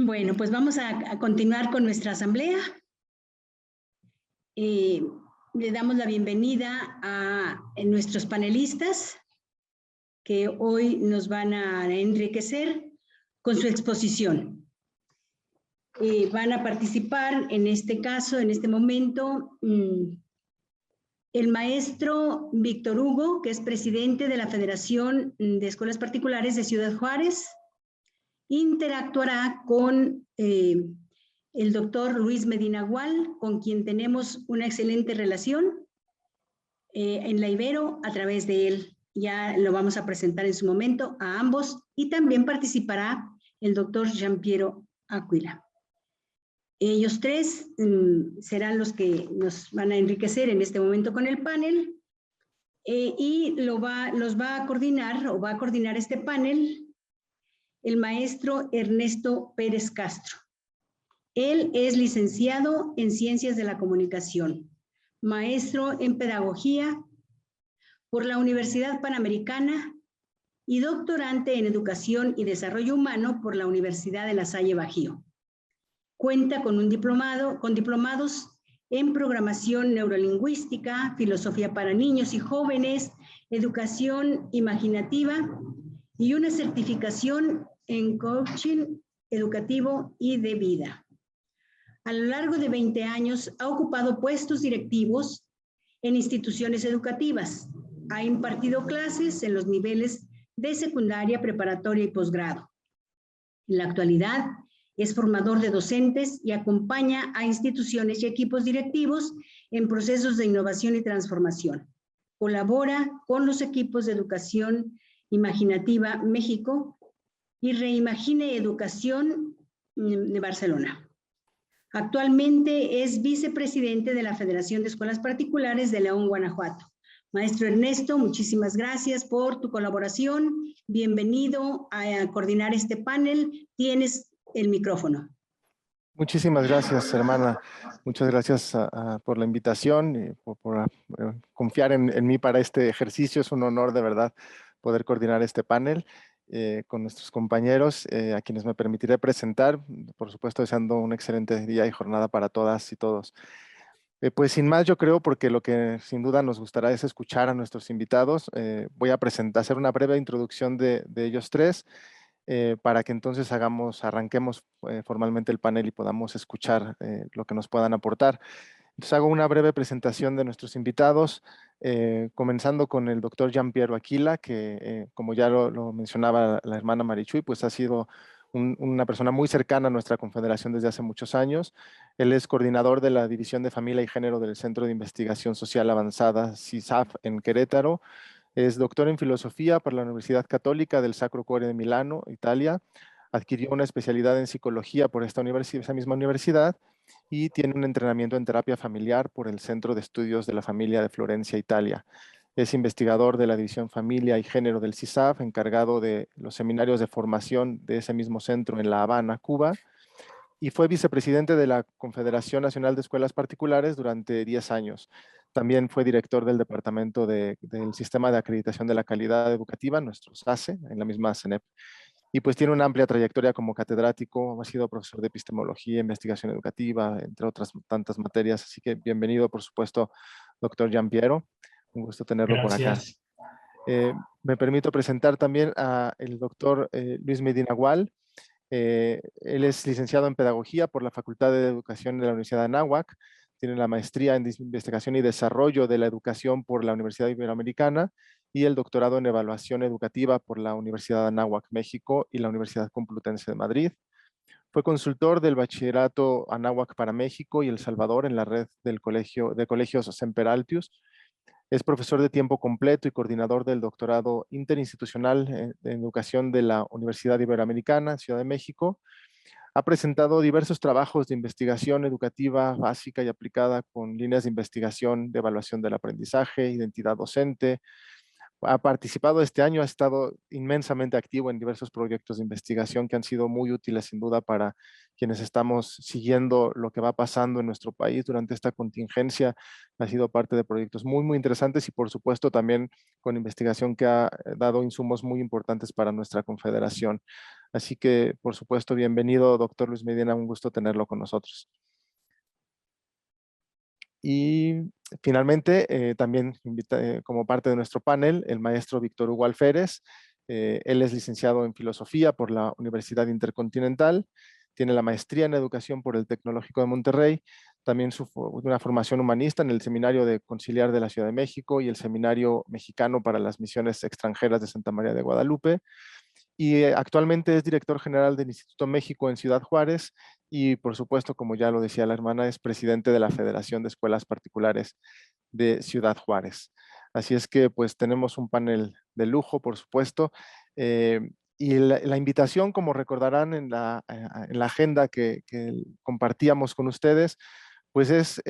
Bueno, pues vamos a continuar con nuestra asamblea. Le damos la bienvenida a nuestros panelistas que hoy nos van a enriquecer con su exposición. Van a participar en este caso, en este momento, el maestro Víctor Hugo, que es presidente de la Federación de Escuelas Particulares de Ciudad Juárez. Interactuará con el doctor Luis Medina Gual, con quien tenemos una excelente relación en la Ibero a través de él. Ya lo vamos a presentar en su momento a ambos, y también participará el doctor Giampiero Aquila. Ellos tres serán los que nos van a enriquecer en este momento con el panel, y los va a coordinar, o va a coordinar este panel, el maestro Ernesto Pérez Castro. Él es licenciado en Ciencias de la Comunicación, maestro en Pedagogía por la Universidad Panamericana y doctorante en Educación y Desarrollo Humano por la Universidad de La Salle Bajío. Cuenta con diplomados en Programación Neurolingüística, Filosofía para Niños y Jóvenes, Educación Imaginativa y una certificación en Coaching Educativo y de Vida. A lo largo de 20 años ha ocupado puestos directivos en instituciones educativas. Ha impartido clases en los niveles de secundaria, preparatoria y posgrado. En la actualidad es formador de docentes y acompaña a instituciones y equipos directivos en procesos de innovación y transformación. Colabora con los equipos de Educación Imaginativa México y Reimagine Educación de Barcelona. Actualmente es vicepresidente de la Federación de Escuelas Particulares de León, Guanajuato. Maestro Ernesto, muchísimas gracias por tu colaboración. Bienvenido a coordinar este panel. Tienes el micrófono. Muchísimas gracias, hermana. Muchas gracias por la invitación y por confiar en mí para este ejercicio. Es un honor, de verdad, poder coordinar este panel con nuestros compañeros, a quienes me permitiré presentar, por supuesto deseando un excelente día y jornada para todas y todos. Pues sin más, yo creo, porque lo que sin duda nos gustará es escuchar a nuestros invitados. Voy a hacer una breve introducción de ellos tres, para que entonces arranquemos formalmente el panel y podamos escuchar lo que nos puedan aportar. Entonces hago una breve presentación de nuestros invitados, comenzando con el doctor Giampiero Aquila, que como ya lo mencionaba la hermana Marichuy, pues ha sido una persona muy cercana a nuestra confederación desde hace muchos años. Él es coordinador de la División de Familia y Género del Centro de Investigación Social Avanzada, CISAF, en Querétaro. Es doctor en Filosofía por la Universidad Católica del Sacro Cuore de Milano, Italia. Adquirió una especialidad en Psicología por esa misma universidad, y tiene un entrenamiento en terapia familiar por el Centro de Estudios de la Familia de Florencia, Italia. Es investigador de la División Familia y Género del CISAF, encargado de los seminarios de formación de ese mismo centro en La Habana, Cuba, y fue vicepresidente de la Confederación Nacional de Escuelas Particulares durante 10 años. También fue director del Departamento del Sistema de Acreditación de la Calidad Educativa, nuestro SACE, en la misma CENEP. Y pues tiene una amplia trayectoria como catedrático, ha sido profesor de epistemología, investigación educativa, entre otras tantas materias. Así que bienvenido, por supuesto, doctor Giampiero. Un gusto tenerlo por acá. Me permito presentar también al doctor Luis Medina Gual. Él es licenciado en Pedagogía por la Facultad de Educación de la Universidad de Anáhuac. Tiene la maestría en Investigación y Desarrollo de la Educación por la Universidad Iberoamericana y el doctorado en Evaluación Educativa por la Universidad de Anáhuac, México, y la Universidad Complutense de Madrid. Fue consultor del Bachillerato Anáhuac para México y El Salvador en la red de colegios Semper Altius. Es profesor de tiempo completo y coordinador del doctorado interinstitucional en educación de la Universidad Iberoamericana, Ciudad de México. Ha presentado diversos trabajos de investigación educativa básica y aplicada con líneas de investigación de evaluación del aprendizaje, identidad docente. Ha participado este año, ha estado inmensamente activo en diversos proyectos de investigación que han sido muy útiles sin duda para quienes estamos siguiendo lo que va pasando en nuestro país durante esta contingencia. Ha sido parte de proyectos muy, muy interesantes y por supuesto también con investigación que ha dado insumos muy importantes para nuestra confederación. Así que, por supuesto, bienvenido, doctor Luis Medina, un gusto tenerlo con nosotros. Y finalmente, también como parte de nuestro panel, el maestro Víctor Hugo Alférez. Él es licenciado en Filosofía por la Universidad Intercontinental, tiene la maestría en Educación por el Tecnológico de Monterrey, también una formación humanista en el Seminario de Conciliar de la Ciudad de México y el Seminario Mexicano para las Misiones Extranjeras de Santa María de Guadalupe. Y actualmente es director general del Instituto México en Ciudad Juárez y, por supuesto, como ya lo decía la hermana, es presidente de la Federación de Escuelas Particulares de Ciudad Juárez. Así es que pues tenemos un panel de lujo, por supuesto, y la invitación, como recordarán en la agenda que compartíamos con ustedes, pues es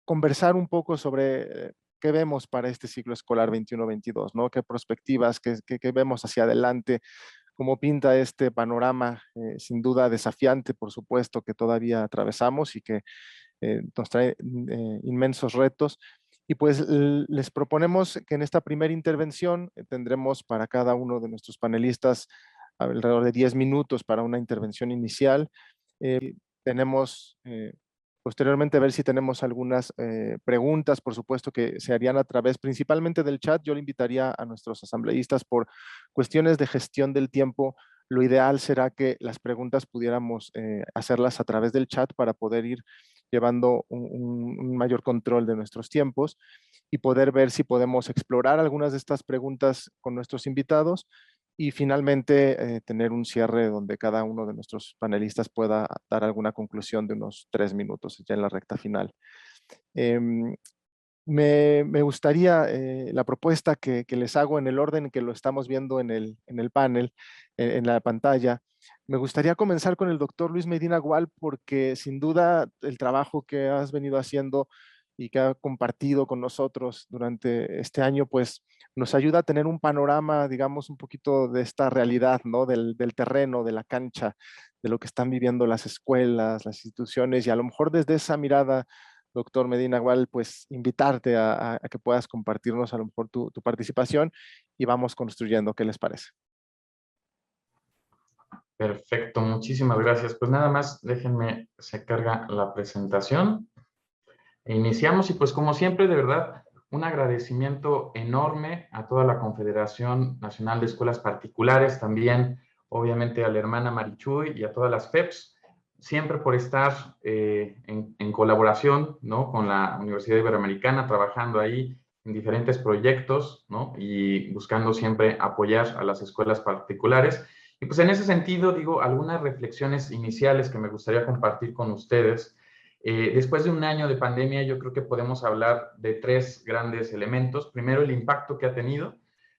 conversar un poco sobre qué vemos para este ciclo escolar 21-22, ¿no? Qué perspectivas, qué vemos hacia adelante, cómo pinta este panorama, sin duda desafiante, por supuesto, que todavía atravesamos y que nos trae inmensos retos. Y pues les proponemos que en esta primera intervención tendremos para cada uno de nuestros panelistas alrededor de 10 minutos para una intervención inicial. Tenemos posteriormente ver si tenemos algunas preguntas, por supuesto, que se harían a través principalmente del chat. Yo le invitaría a nuestros asambleístas por cuestiones de gestión del tiempo. Lo ideal será que las preguntas pudiéramos hacerlas a través del chat para poder ir llevando un mayor control de nuestros tiempos y poder ver si podemos explorar algunas de estas preguntas con nuestros invitados y finalmente tener un cierre donde cada uno de nuestros panelistas pueda dar alguna conclusión de unos 3 minutos ya en la recta final. Me gustaría la propuesta que les hago en el orden que lo estamos viendo en el panel, en la pantalla. Me gustaría comenzar con el doctor Luis Medina Gual porque sin duda el trabajo que has venido haciendo y que ha compartido con nosotros durante este año, pues nos ayuda a tener un panorama, digamos, un poquito de esta realidad, ¿no? Del terreno, de la cancha, de lo que están viviendo las escuelas, las instituciones y a lo mejor desde esa mirada, doctor Medina Gual, pues invitarte a que puedas compartirnos a lo mejor tu participación y vamos construyendo. ¿Qué les parece? Perfecto, muchísimas gracias. Pues nada más, déjenme, se carga la presentación. Iniciamos y pues como siempre, de verdad, un agradecimiento enorme a toda la Confederación Nacional de Escuelas Particulares, también obviamente a la hermana Marichuy y a todas las FEPs, siempre por estar en colaboración, ¿no?, con la Universidad Iberoamericana, trabajando ahí en diferentes proyectos, ¿no?, y buscando siempre apoyar a las escuelas particulares. Y pues en ese sentido, digo, algunas reflexiones iniciales que me gustaría compartir con ustedes. Después de un año de pandemia, yo creo que podemos hablar de 3 grandes elementos. Primero, el impacto que ha tenido.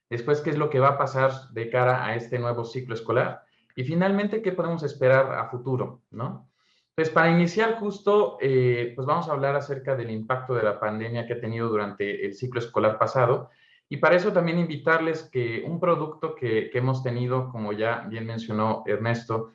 Después, qué es lo que va a pasar de cara a este nuevo ciclo escolar. Y finalmente, qué podemos esperar a futuro, ¿no? Pues para iniciar justo, pues vamos a hablar acerca del impacto de la pandemia que ha tenido durante el ciclo escolar pasado. Y para eso también invitarles que un producto que hemos tenido, como ya bien mencionó Ernesto,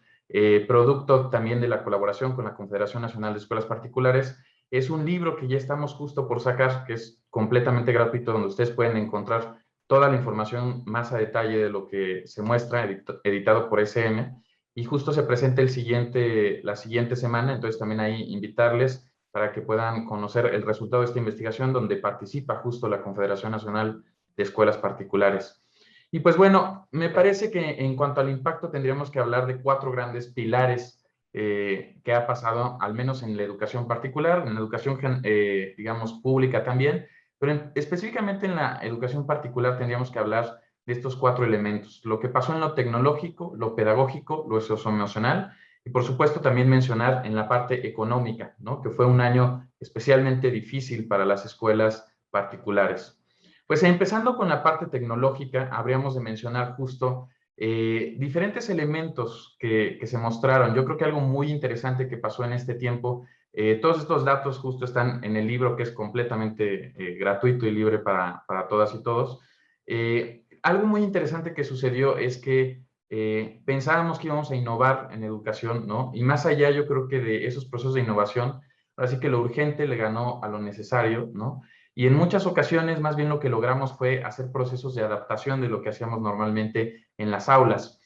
producto también de la colaboración con la Confederación Nacional de Escuelas Particulares, es un libro que ya estamos justo por sacar, que es completamente gratuito, donde ustedes pueden encontrar toda la información más a detalle de lo que se muestra, editado por SM, y justo se presenta la siguiente semana, entonces también ahí invitarles para que puedan conocer el resultado de esta investigación, donde participa justo la Confederación Nacional de Escuelas Particulares. Y pues bueno, me parece que en cuanto al impacto tendríamos que hablar de 4 grandes pilares que ha pasado, al menos en la educación particular, en la educación, digamos, pública también, pero específicamente en la educación particular tendríamos que hablar de estos 4 elementos: lo que pasó en lo tecnológico, lo pedagógico, lo socioemocional, y por supuesto también mencionar en la parte económica, ¿no?, que fue un año especialmente difícil para las escuelas particulares. Pues empezando con la parte tecnológica, habríamos de mencionar justo diferentes elementos que se mostraron. Yo creo que algo muy interesante que pasó en este tiempo, todos estos datos justo están en el libro, que es completamente gratuito y libre para todas y todos. Algo muy interesante que sucedió es que pensábamos que íbamos a innovar en educación, ¿no? Y más allá, yo creo que de esos procesos de innovación, así que lo urgente le ganó a lo necesario, ¿no? Y en muchas ocasiones, más bien lo que logramos fue hacer procesos de adaptación de lo que hacíamos normalmente en las aulas.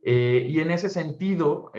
Y en ese sentido,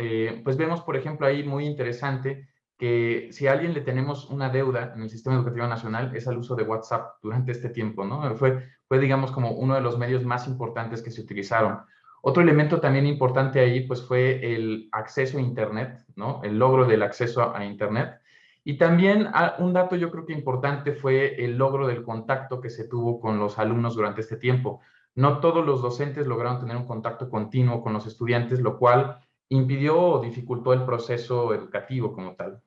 pues vemos, por ejemplo, ahí muy interesante que si a alguien le tenemos una deuda en el Sistema Educativo Nacional es al uso de WhatsApp durante este tiempo, ¿no? Fue, digamos, como uno de los medios más importantes que se utilizaron. Otro elemento también importante ahí, pues fue el acceso a Internet, ¿no? El logro del acceso a Internet. Y también un dato yo creo que importante fue el logro del contacto que se tuvo con los alumnos durante este tiempo. No todos los docentes lograron tener un contacto continuo con los estudiantes, lo cual impidió o dificultó el proceso educativo como tal.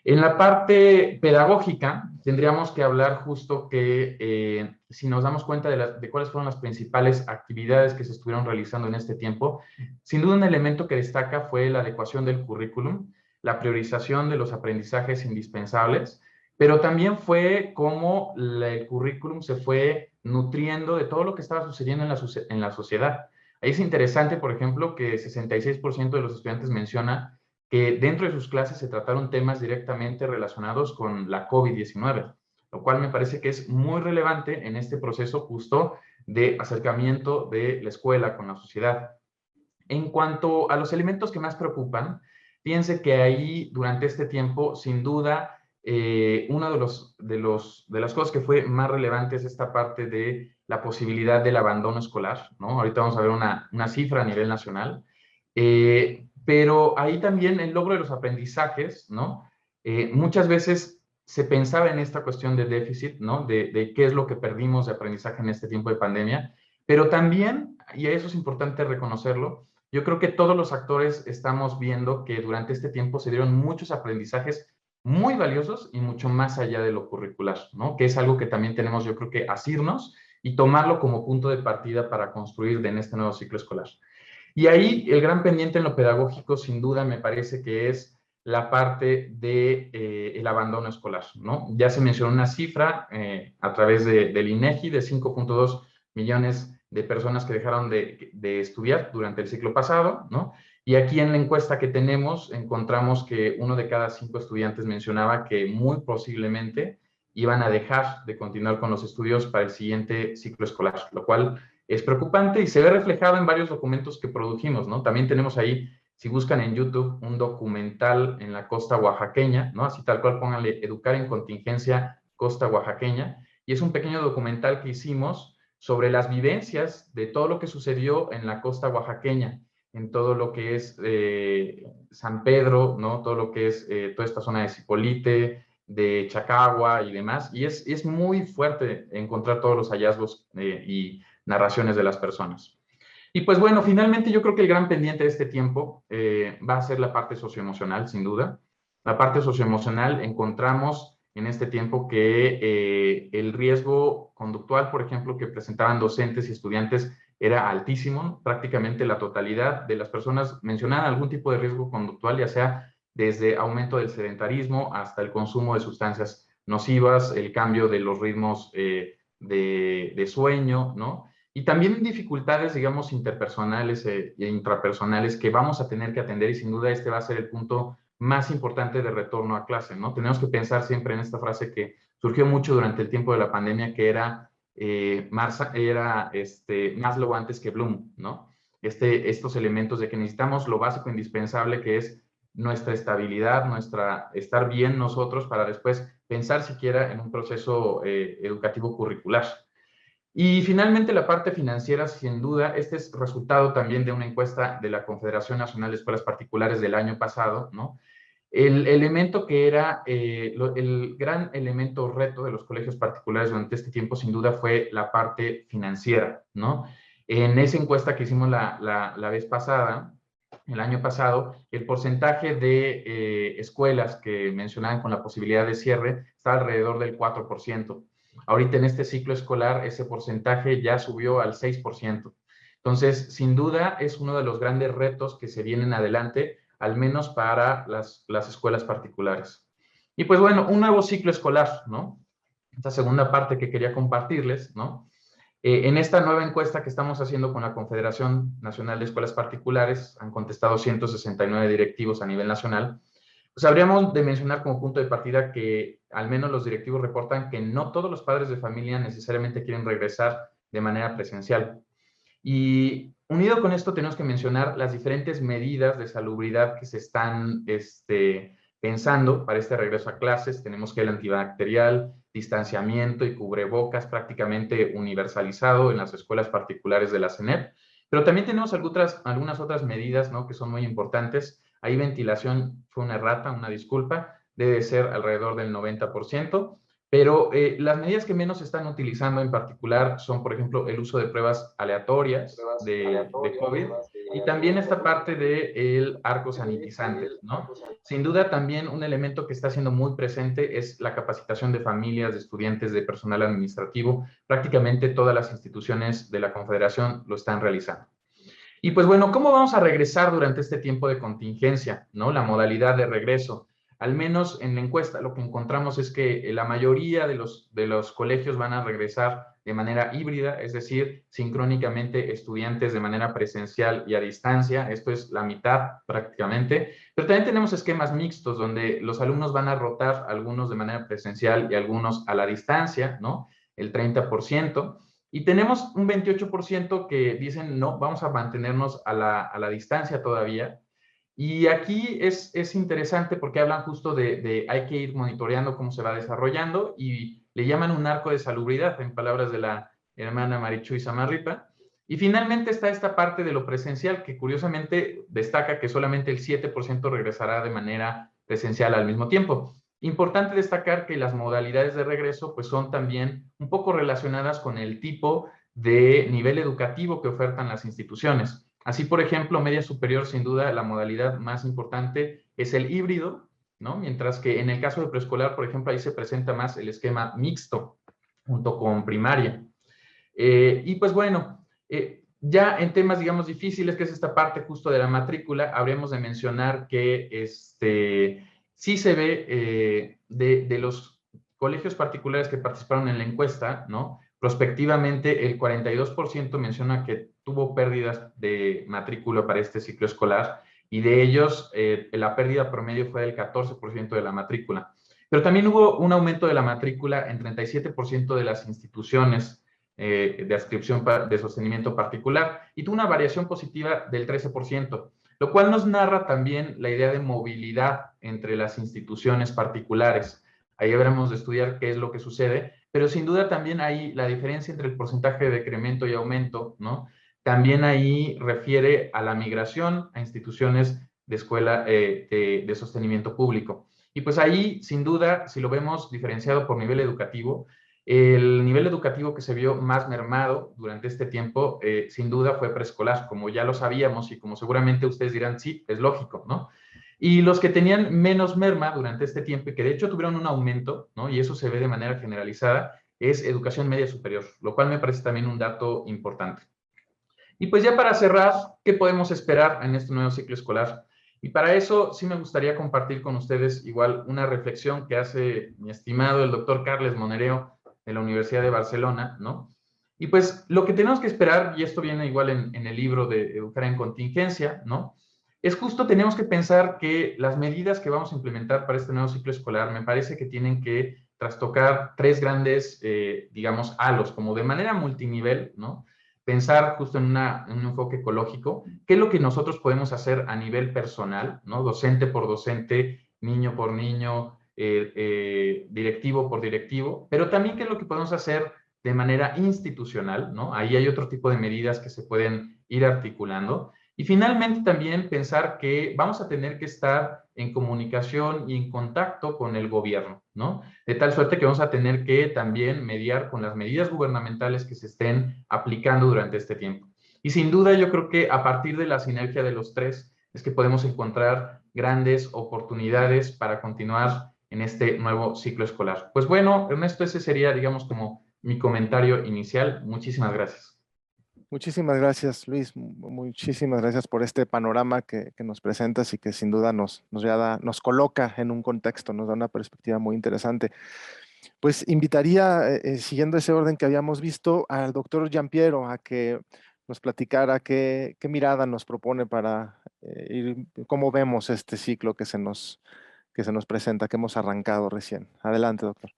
En la parte pedagógica, tendríamos que hablar justo que si nos damos cuenta de cuáles fueron las principales actividades que se estuvieron realizando en este tiempo, sin duda un elemento que destaca fue la adecuación del currículum, la priorización de los aprendizajes indispensables, pero también fue cómo el currículum se fue nutriendo de todo lo que estaba sucediendo en la sociedad. Ahí es interesante, por ejemplo, que 66% de los estudiantes menciona que dentro de sus clases se trataron temas directamente relacionados con la COVID-19, lo cual me parece que es muy relevante en este proceso justo de acercamiento de la escuela con la sociedad. En cuanto a los elementos que más preocupan, fíjense que ahí durante este tiempo, sin duda, una de las cosas que fue más relevante es esta parte de la posibilidad del abandono escolar, ¿no? Ahorita vamos a ver una cifra a nivel nacional. Pero ahí también el logro de los aprendizajes, ¿no? Muchas veces se pensaba en esta cuestión de déficit, ¿no? De qué es lo que perdimos de aprendizaje en este tiempo de pandemia, pero también, y eso es importante reconocerlo, yo creo que todos los actores estamos viendo que durante este tiempo se dieron muchos aprendizajes muy valiosos y mucho más allá de lo curricular, ¿no? Que es algo que también tenemos, yo creo que asirnos y tomarlo como punto de partida para construir en este nuevo ciclo escolar. Y ahí el gran pendiente en lo pedagógico, sin duda, me parece que es la parte del el abandono escolar, ¿no? Ya se mencionó una cifra a través del INEGI de 5.2 millones de personas que dejaron de estudiar durante el ciclo pasado, ¿no? Y aquí en la encuesta que tenemos encontramos que 1 de cada 5 estudiantes mencionaba que muy posiblemente iban a dejar de continuar con los estudios para el siguiente ciclo escolar, lo cual es preocupante y se ve reflejado en varios documentos que produjimos, ¿no? También tenemos ahí, si buscan en YouTube, un documental en la costa oaxaqueña, ¿no? Así tal cual, pónganle Educar en Contingencia Costa Oaxaqueña, y es un pequeño documental que hicimos sobre las vivencias de todo lo que sucedió en la costa oaxaqueña, en todo lo que es San Pedro, ¿no? Todo lo que es toda esta zona de Zipolite, de Chacagua y demás, y es muy fuerte encontrar todos los hallazgos y narraciones de las personas. Y pues bueno, finalmente yo creo que el gran pendiente de este tiempo va a ser la parte socioemocional, sin duda. La parte socioemocional encontramos en este tiempo que el riesgo conductual, por ejemplo, que presentaban docentes y estudiantes era altísimo. Prácticamente la totalidad de las personas mencionaban algún tipo de riesgo conductual, ya sea desde aumento del sedentarismo hasta el consumo de sustancias nocivas, el cambio de los ritmos de sueño, ¿no? Y también dificultades, digamos, interpersonales e intrapersonales que vamos a tener que atender y sin duda este va a ser el punto más importante de retorno a clase, ¿no? Tenemos que pensar siempre en esta frase que surgió mucho durante el tiempo de la pandemia, que era Maslow antes que Bloom, ¿no? Estos elementos de que necesitamos lo básico indispensable que es nuestra estabilidad, estar bien nosotros para después pensar siquiera en un proceso educativo curricular. Y finalmente la parte financiera, sin duda, este es resultado también de una encuesta de la Confederación Nacional de Escuelas Particulares del año pasado, ¿no? El elemento que era el gran elemento reto de los colegios particulares durante este tiempo, sin duda, fue la parte financiera, ¿no? En esa encuesta que hicimos la vez pasada, el año pasado, el porcentaje de escuelas que mencionaban con la posibilidad de cierre está alrededor del 4%. Ahorita en este ciclo escolar ese porcentaje ya subió al 6%. Entonces, sin duda, es uno de los grandes retos que se vienen adelante, al menos para las escuelas particulares. Y pues bueno, un nuevo ciclo escolar, ¿no? Esta segunda parte que quería compartirles, ¿no? En esta nueva encuesta que estamos haciendo con la Confederación Nacional de Escuelas Particulares, han contestado 169 directivos a nivel nacional, pues habríamos de mencionar como punto de partida que al menos los directivos reportan que no todos los padres de familia necesariamente quieren regresar de manera presencial. Y unido con esto tenemos que mencionar las diferentes medidas de salubridad que se están pensando para este regreso a clases. Tenemos gel antibacterial, distanciamiento y cubrebocas prácticamente universalizado en las escuelas particulares de la CENEP. Pero también tenemos algunas otras medidas, ¿no?, que son muy importantes. Ahí ventilación fue una errata, una disculpa, debe ser alrededor del 90%. Pero las medidas que menos se están utilizando en particular son, por ejemplo, el uso de pruebas aleatorias de COVID y también esta parte del arco sanitizante, ¿no? Sin duda también un elemento que está siendo muy presente es la capacitación de familias, de estudiantes, de personal administrativo. Prácticamente todas las instituciones de la Confederación lo están realizando. Y pues bueno, ¿cómo vamos a regresar durante este tiempo de contingencia, ¿no? La modalidad de regreso. Al menos en la encuesta lo que encontramos es que la mayoría de los colegios van a regresar de manera híbrida, es decir, sincrónicamente estudiantes de manera presencial y a distancia. Esto es la mitad prácticamente. Pero también tenemos esquemas mixtos donde los alumnos van a rotar, algunos de manera presencial y algunos a la distancia, ¿no? El 30%. Y tenemos un 28% que dicen, no, vamos a mantenernos a la distancia todavía. Y aquí es interesante porque hablan justo de hay que ir monitoreando cómo se va desarrollando y le llaman un arco de salubridad, en palabras de la hermana Marichuy Samarripa. Y finalmente está esta parte de lo presencial, que curiosamente destaca que solamente el 7% regresará de manera presencial al mismo tiempo. Importante destacar que las modalidades de regreso pues son también un poco relacionadas con el tipo de nivel educativo que ofertan las instituciones. Así, por ejemplo, media superior, sin duda, la modalidad más importante es el híbrido, ¿no? Mientras que en el caso de preescolar, por ejemplo, ahí se presenta más el esquema mixto, junto con primaria. Y pues bueno, ya en temas, digamos, difíciles, que es esta parte justo de la matrícula, habríamos de mencionar que sí se ve de los colegios particulares que participaron en la encuesta, ¿no? Prospectivamente, el 42% menciona que tuvo pérdidas de matrícula para este ciclo escolar y de ellos la pérdida promedio fue del 14% de la matrícula. Pero también hubo un aumento de la matrícula en 37% de las instituciones de adscripción de sostenimiento particular y tuvo una variación positiva del 13%, lo cual nos narra también la idea de movilidad entre las instituciones particulares. Ahí habremos de estudiar qué es lo que sucede, pero sin duda también hay la diferencia entre el porcentaje de decremento y aumento, ¿no? También ahí refiere a la migración a instituciones de escuela de sostenimiento público. Y pues ahí, sin duda, si lo vemos diferenciado por nivel educativo, el nivel educativo que se vio más mermado durante este tiempo, sin duda, fue preescolar, como ya lo sabíamos y como seguramente ustedes dirán, sí, es lógico, ¿no? Y los que tenían menos merma durante este tiempo y que de hecho tuvieron un aumento, ¿no? Y eso se ve de manera generalizada, es educación media superior, lo cual me parece también un dato importante. Y pues ya para cerrar, ¿qué podemos esperar en este nuevo ciclo escolar? Y para eso sí me gustaría compartir con ustedes igual una reflexión que hace mi estimado el doctor Carles Monereo de la Universidad de Barcelona, ¿no? Y pues lo que tenemos que esperar, y esto viene igual en el libro de Educar en Contingencia, ¿no? Es justo tenemos que pensar que las medidas que vamos a implementar para este nuevo ciclo escolar me parece que tienen que trastocar tres grandes, digamos, halos, como de manera multinivel, ¿no? Pensar justo en un enfoque ecológico, qué es lo que nosotros podemos hacer a nivel personal, ¿no? Docente por docente, niño por niño, directivo por directivo, pero también qué es lo que podemos hacer de manera institucional, ¿no? Ahí hay otro tipo de medidas que se pueden ir articulando. Y finalmente también pensar que vamos a tener que estar en comunicación y en contacto con el gobierno, ¿no? De tal suerte que vamos a tener que también mediar con las medidas gubernamentales que se estén aplicando durante este tiempo. Y sin duda yo creo que a partir de la sinergia de los tres es que podemos encontrar grandes oportunidades para continuar en este nuevo ciclo escolar. Pues bueno, Ernesto, ese sería, digamos, como mi comentario inicial. Muchísimas gracias. Muchísimas gracias, Luis. Muchísimas gracias por este panorama que nos presentas y que sin duda nos coloca en un contexto, nos da una perspectiva muy interesante. Pues invitaría, siguiendo ese orden que habíamos visto, al doctor Giampiero a que nos platicara qué mirada nos propone para cómo vemos este ciclo que se nos presenta, que hemos arrancado recién. Adelante, doctor.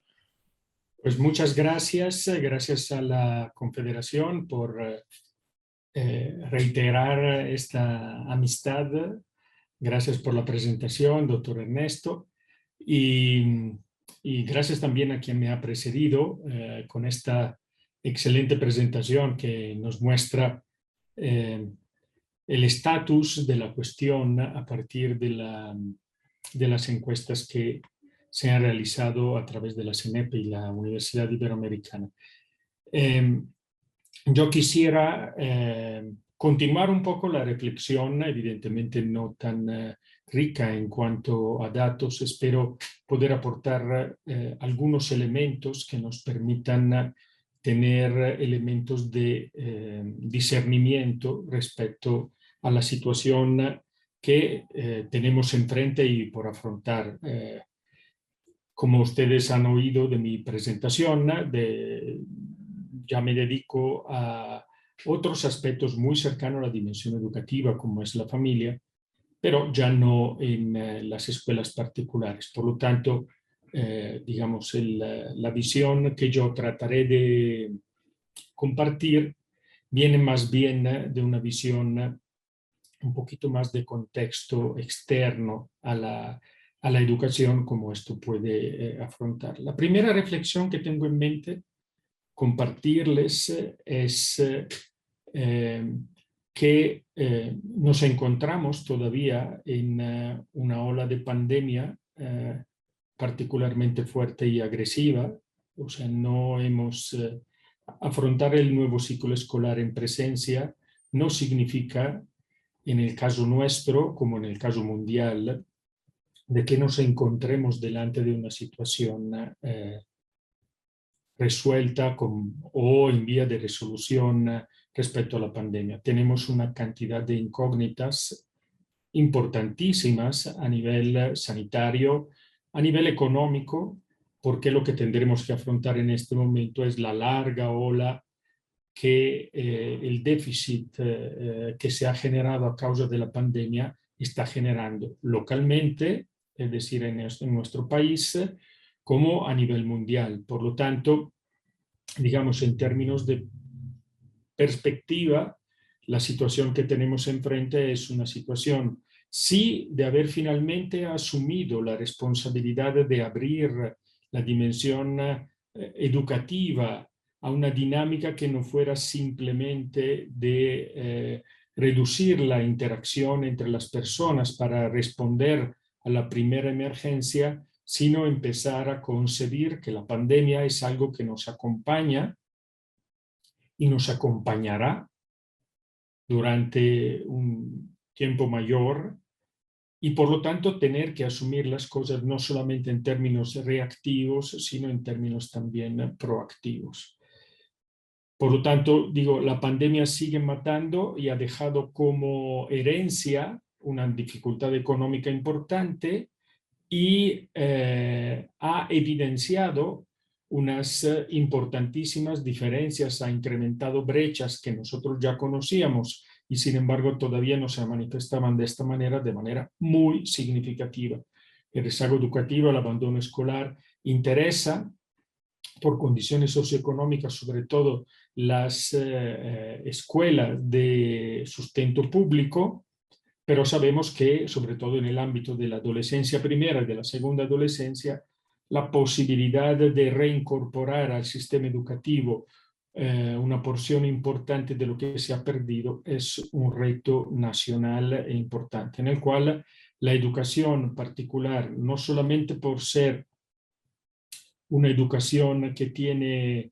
Pues muchas gracias, gracias a la Confederación por reiterar esta amistad. Gracias por la presentación, doctor Ernesto. Y gracias también a quien me ha precedido con esta excelente presentación que nos muestra el estatus de la cuestión a partir de las encuestas que se han realizado a través de la CENEP y la Universidad Iberoamericana. Yo quisiera continuar un poco la reflexión, evidentemente no tan rica en cuanto a datos. Espero poder aportar algunos elementos que nos permitan tener elementos de discernimiento respecto a la situación que tenemos enfrente y por afrontar. Como ustedes han oído de mi presentación, ya me dedico a otros aspectos muy cercanos a la dimensión educativa, como es la familia, pero ya no en las escuelas particulares. Por lo tanto, digamos, la visión que yo trataré de compartir viene más bien de una visión un poquito más de contexto externo a la educación, como esto puede afrontar. La primera reflexión que tengo en mente compartirles es que nos encontramos todavía en una ola de pandemia particularmente fuerte y agresiva. O sea, no hemos... afrontar el nuevo ciclo escolar en presencia no significa, en el caso nuestro, como en el caso mundial, de que nos encontremos delante de una situación resuelta o en vía de resolución respecto a la pandemia. Tenemos una cantidad de incógnitas importantísimas a nivel sanitario, a nivel económico, porque lo que tendremos que afrontar en este momento es la larga ola que el déficit que se ha generado a causa de la pandemia está generando localmente, es decir, en nuestro país, como a nivel mundial. Por lo tanto, digamos, en términos de perspectiva, la situación que tenemos enfrente es una situación, sí, de haber finalmente asumido la responsabilidad de abrir la dimensión educativa a una dinámica que no fuera simplemente de reducir la interacción entre las personas para responder a la primera emergencia, sino empezar a concebir que la pandemia es algo que nos acompaña y nos acompañará durante un tiempo mayor, y por lo tanto tener que asumir las cosas no solamente en términos reactivos, sino en términos también proactivos. Por lo tanto, digo, la pandemia sigue matando y ha dejado como herencia una dificultad económica importante y ha evidenciado unas importantísimas diferencias, ha incrementado brechas que nosotros ya conocíamos y sin embargo todavía no se manifestaban de esta manera, de manera muy significativa. El rezago educativo, el abandono escolar interesa por condiciones socioeconómicas, sobre todo las escuelas de sustento público, pero sabemos que, sobre todo en el ámbito de la adolescencia primera y de la segunda adolescencia, la posibilidad de reincorporar al sistema educativo una porción importante de lo que se ha perdido es un reto nacional e importante, en el cual la educación particular, no solamente por ser una educación que tiene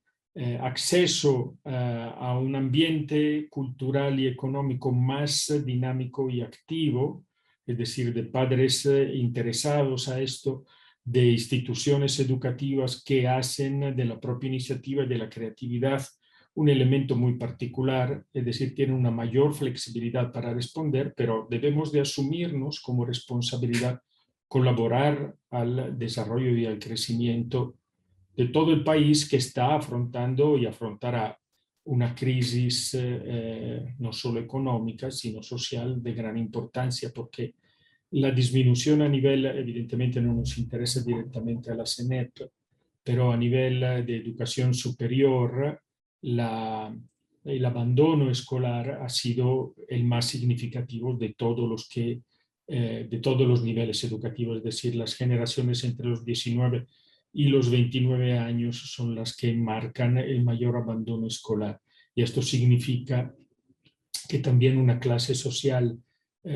acceso a un ambiente cultural y económico más dinámico y activo, es decir, de padres interesados a esto, de instituciones educativas que hacen de la propia iniciativa y de la creatividad un elemento muy particular, es decir, tienen una mayor flexibilidad para responder, pero debemos de asumirnos como responsabilidad colaborar al desarrollo y al crecimiento de todo el país que está afrontando y afrontará una crisis no solo económica, sino social de gran importancia, porque la disminución a nivel, evidentemente no nos interesa directamente a la CENEP, pero a nivel de educación superior, la el abandono escolar ha sido el más significativo de todos los niveles educativos, es decir, las generaciones entre los 19 y los 29 años son las que marcan el mayor abandono escolar. Y esto significa que también una clase social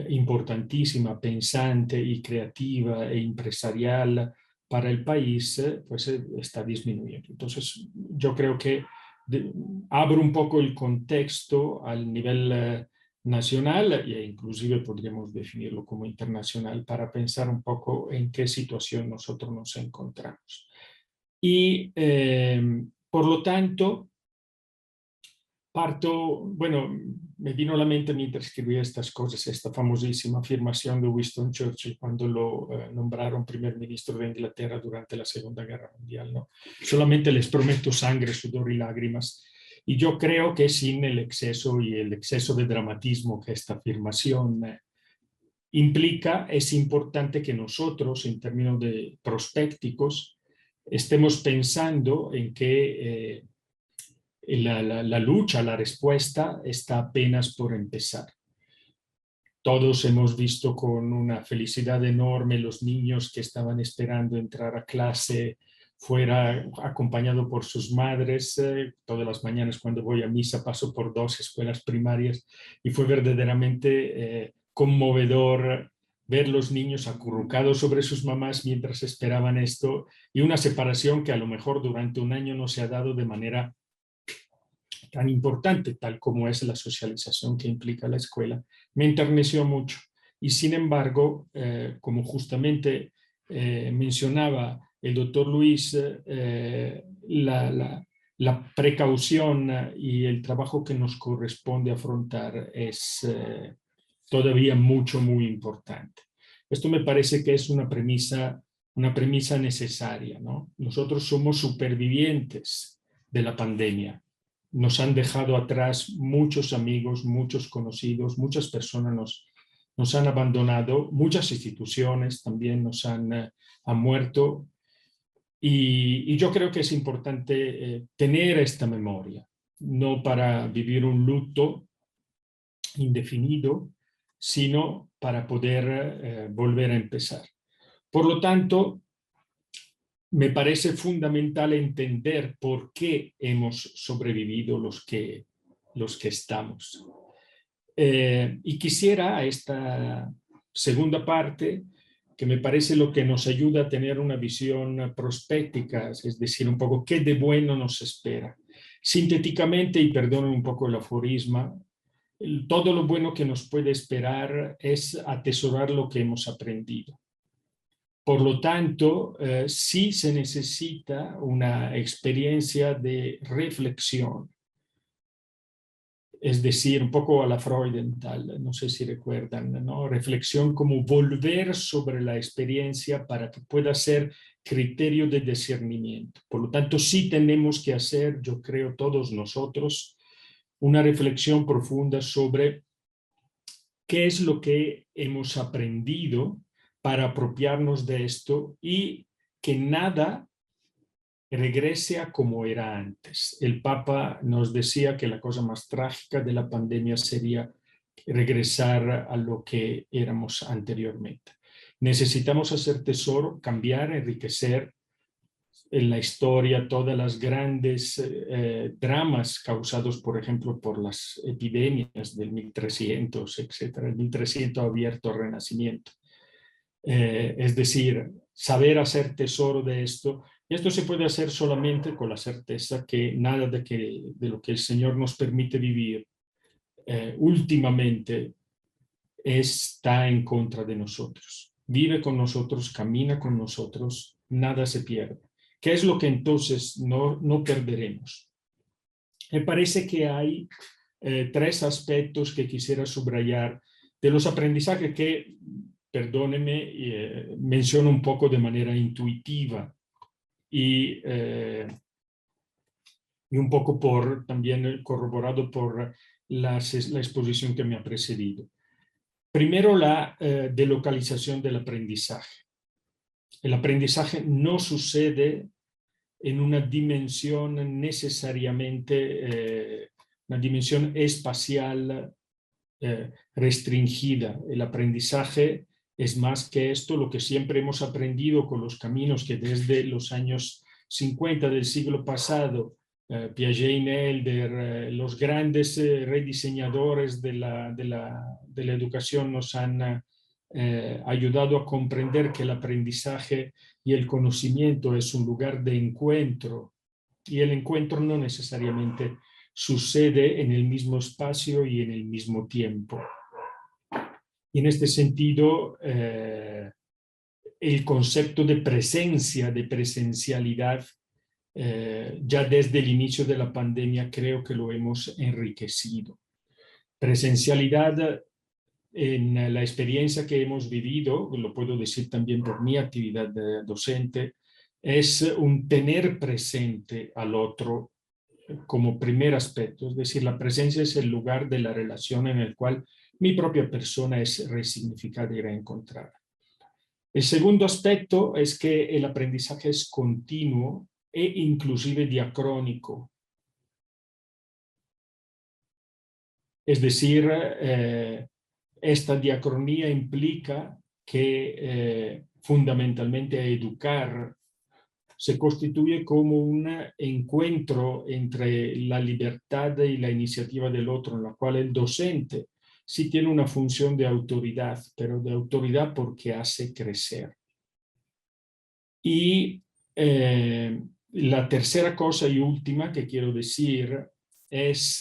importantísima, pensante y creativa e empresarial para el país, pues está disminuyendo. Entonces, yo creo que abro un poco el contexto al nivel nacional e inclusive podríamos definirlo como internacional para pensar un poco en qué situación nosotros nos encontramos. Y por lo tanto, bueno, me vino a la mente mientras escribía estas cosas, esta famosísima afirmación de Winston Churchill cuando lo nombraron primer ministro de Inglaterra durante la Segunda Guerra Mundial, ¿no? Solamente les prometo sangre, sudor y lágrimas. Y yo creo que sin el exceso de dramatismo que esta afirmación implica, es importante que nosotros, en términos de prospécticos, estemos pensando en que la lucha, la respuesta está apenas por empezar. Todos hemos visto con una felicidad enorme los niños que estaban esperando entrar a clase fuera acompañado por sus madres. Todas las mañanas cuando voy a misa paso por 2 escuelas primarias y fue verdaderamente conmovedor ver los niños acurrucados sobre sus mamás mientras esperaban esto, y una separación que a lo mejor durante un año no se ha dado de manera tan importante, tal como es la socialización que implica la escuela, me enterneció mucho. Y sin embargo, como justamente mencionaba el doctor Luis, la precaución y el trabajo que nos corresponde afrontar es todavía muy importante. Esto me parece que es una premisa necesaria, ¿no? Nosotros somos supervivientes de la pandemia. Nos han dejado atrás muchos amigos, muchos conocidos, muchas personas nos han abandonado, muchas instituciones también nos han muerto. Y yo creo que es importante tener esta memoria, no para vivir un luto indefinido, sino para poder volver a empezar. Por lo tanto, me parece fundamental entender por qué hemos sobrevivido los que estamos. Y quisiera a esta segunda parte, que me parece lo que nos ayuda a tener una visión prospéctica, es decir, un poco qué de bueno nos espera. Sintéticamente, y perdonen un poco el aforisma, todo lo bueno que nos puede esperar es atesorar lo que hemos aprendido. Por lo tanto, sí se necesita una experiencia de reflexión, es decir, un poco a la Freudenthal, no sé si recuerdan, ¿no? Reflexión como volver sobre la experiencia para que pueda ser criterio de discernimiento. Por lo tanto, sí tenemos que hacer, yo creo, todos nosotros, una reflexión profunda sobre qué es lo que hemos aprendido para apropiarnos de esto y que nada regrese a como era antes. El Papa nos decía que la cosa más trágica de la pandemia sería regresar a lo que éramos anteriormente. Necesitamos hacer tesoro, cambiar, enriquecer en la historia todas las grandes dramas causados, por ejemplo, por las epidemias del 1300, etc. El 1300 ha abierto al Renacimiento. Es decir, saber hacer tesoro de esto. Y esto se puede hacer solamente con la certeza que nada de lo que el Señor nos permite vivir últimamente está en contra de nosotros. Vive con nosotros, camina con nosotros, nada se pierde. ¿Qué es lo que entonces no perderemos? Me parece que hay 3 aspectos que quisiera subrayar de los aprendizajes que, perdónenme, menciono un poco de manera intuitiva y un poco también corroborado por la exposición que me ha precedido. Primero, la delocalización del aprendizaje. El aprendizaje no sucede en una dimensión necesariamente una dimensión espacial restringida. El aprendizaje es más que esto, lo que siempre hemos aprendido con los caminos que desde los años 50 del siglo pasado, Piaget y Nelder, los grandes rediseñadores de la educación nos han ayudado a comprender que el aprendizaje y el conocimiento es un lugar de encuentro, y el encuentro no necesariamente sucede en el mismo espacio y en el mismo tiempo. Y en este sentido, el concepto de presencia, de presencialidad, ya desde el inicio de la pandemia creo que lo hemos enriquecido. Presencialidad en la experiencia que hemos vivido, lo puedo decir también por mi actividad docente, es un tener presente al otro como primer aspecto, es decir, la presencia es el lugar de la relación en el cual mi propia persona es resignificada y reencontrada. El segundo aspecto es que el aprendizaje es continuo e inclusive diacrónico. Es decir, esta diacronía implica que fundamentalmente educar se constituye como un encuentro entre la libertad y la iniciativa del otro, en la cual el docente sí tiene una función de autoridad, pero de autoridad porque hace crecer. Y la tercera cosa y última que quiero decir es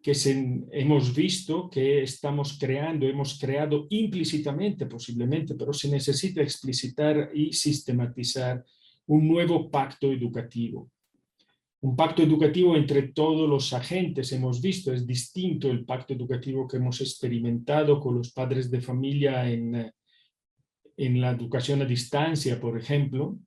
que hemos visto que hemos creado implícitamente posiblemente, pero se necesita explicitar y sistematizar un nuevo pacto educativo. Un pacto educativo entre todos los agentes. Hemos visto, es distinto el pacto educativo que hemos experimentado con los padres de familia en la educación a distancia, por ejemplo.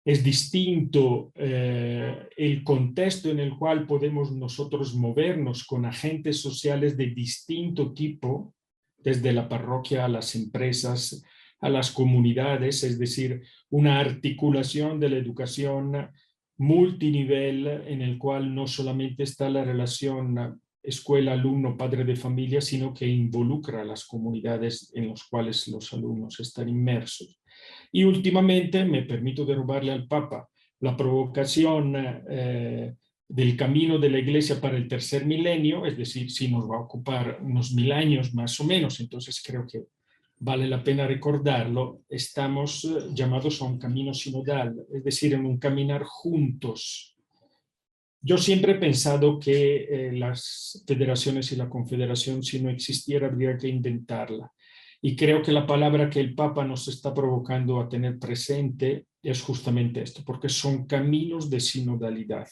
Es distinto el contexto en el cual podemos nosotros movernos con agentes sociales de distinto tipo, desde la parroquia a las empresas, a las comunidades, es decir, una articulación de la educación multinivel en el cual no solamente está la relación escuela, alumno, padre de familia, sino que involucra a las comunidades en las cuales los alumnos están inmersos. Y últimamente, me permito derobarle al Papa, la provocación del camino de la Iglesia para el tercer milenio, es decir, si nos va a ocupar unos 1000 años más o menos, entonces creo que vale la pena recordarlo, estamos llamados a un camino sinodal, es decir, en un caminar juntos. Yo siempre he pensado que las federaciones y la confederación, si no existiera, habría que inventarla. Y creo que la palabra que el Papa nos está provocando a tener presente es justamente esto, porque son caminos de sinodalidad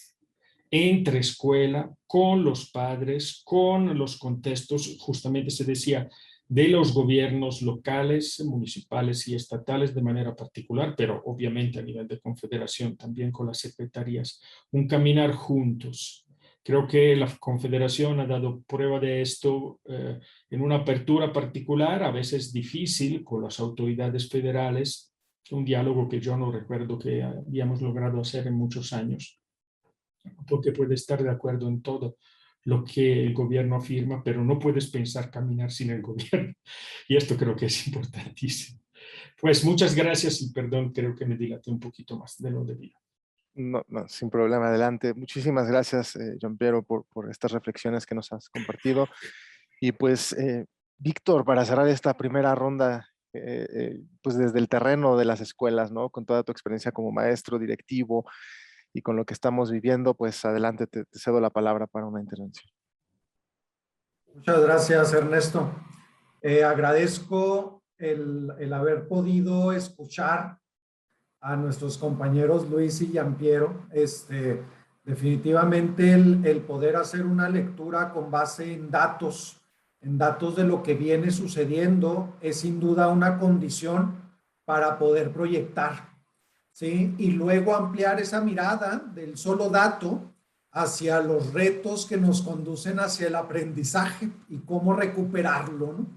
entre escuela, con los padres, con los contextos, justamente se decía, de los gobiernos locales, municipales y estatales de manera particular, pero obviamente a nivel de confederación también con las secretarías, un caminar juntos. Creo que la Confederación ha dado prueba de esto en una apertura particular, a veces difícil, con las autoridades federales, un diálogo que yo no recuerdo que habíamos logrado hacer en muchos años, porque puede estar de acuerdo en todo lo que el gobierno afirma, pero no puedes pensar caminar sin el gobierno. Y esto creo que es importantísimo. Pues muchas gracias y perdón, creo que me dilaté un poquito más de lo debido. No, sin problema, adelante. Muchísimas gracias, Gianpiero, por estas reflexiones que nos has compartido. Y pues, Víctor, para cerrar esta primera ronda, pues desde el terreno de las escuelas, ¿no? Con toda tu experiencia como maestro, directivo y con lo que estamos viviendo, pues adelante, te cedo la palabra para una intervención. Muchas gracias, Ernesto. Agradezco el haber podido escuchar a nuestros compañeros Luis y Gianpiero. Definitivamente el poder hacer una lectura con base en datos de lo que viene sucediendo es sin duda una condición para poder proyectar, ¿sí? Y luego ampliar esa mirada del solo dato hacia los retos que nos conducen hacia el aprendizaje y cómo recuperarlo, ¿no?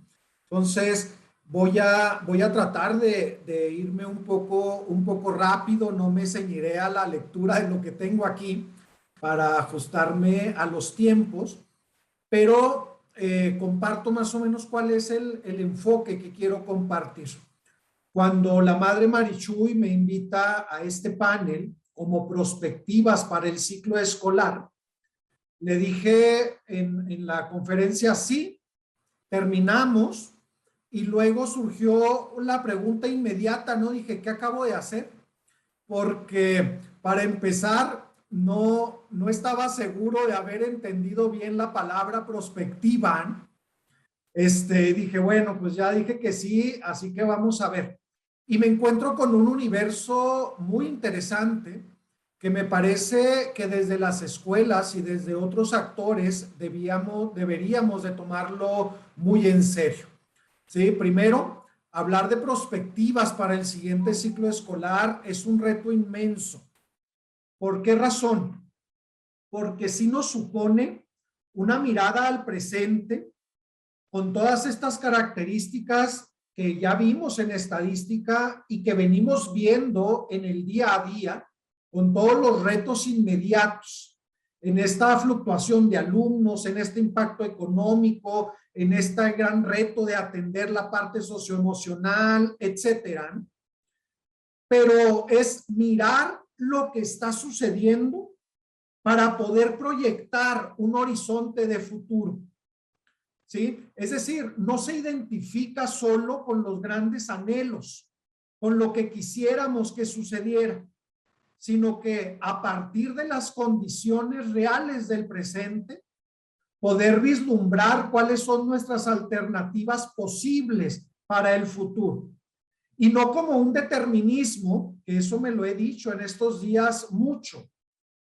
Entonces, voy a tratar de irme un poco rápido, no me ceñiré a la lectura de lo que tengo aquí, para ajustarme a los tiempos, pero comparto más o menos cuál es el enfoque que quiero compartir. Cuando la madre Marichuy me invita a este panel como prospectivas para el ciclo escolar, le dije en la conferencia sí, terminamos, y luego surgió la pregunta inmediata, ¿no? Dije, ¿qué acabo de hacer? Porque para empezar, no estaba seguro de haber entendido bien la palabra prospectiva. Dije, bueno, pues ya dije que sí, así que vamos a ver. Y me encuentro con un universo muy interesante que me parece que desde las escuelas y desde otros actores deberíamos de tomarlo muy en serio. ¿Sí? Primero, hablar de prospectivas para el siguiente ciclo escolar es un reto inmenso. ¿Por qué razón? Porque sí nos supone una mirada al presente con todas estas características que ya vimos en estadística y que venimos viendo en el día a día, con todos los retos inmediatos, en esta fluctuación de alumnos, en este impacto económico, en este gran reto de atender la parte socioemocional, etcétera. Pero es mirar lo que está sucediendo para poder proyectar un horizonte de futuro. ¿Sí? Es decir, no se identifica solo con los grandes anhelos, con lo que quisiéramos que sucediera, sino que a partir de las condiciones reales del presente, poder vislumbrar cuáles son nuestras alternativas posibles para el futuro. Y no como un determinismo, que eso me lo he dicho en estos días mucho,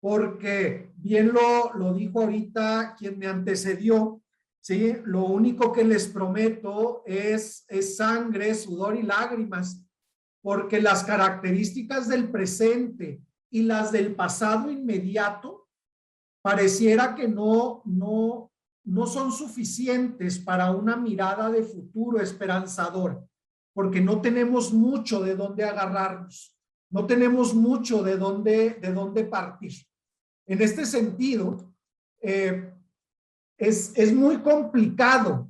porque bien lo dijo ahorita quien me antecedió, ¿sí? Lo único que les prometo es sangre, sudor y lágrimas, porque las características del presente y las del pasado inmediato pareciera que no son suficientes para una mirada de futuro esperanzadora, porque no tenemos mucho de dónde agarrarnos, no tenemos mucho de dónde partir. En este sentido, es muy complicado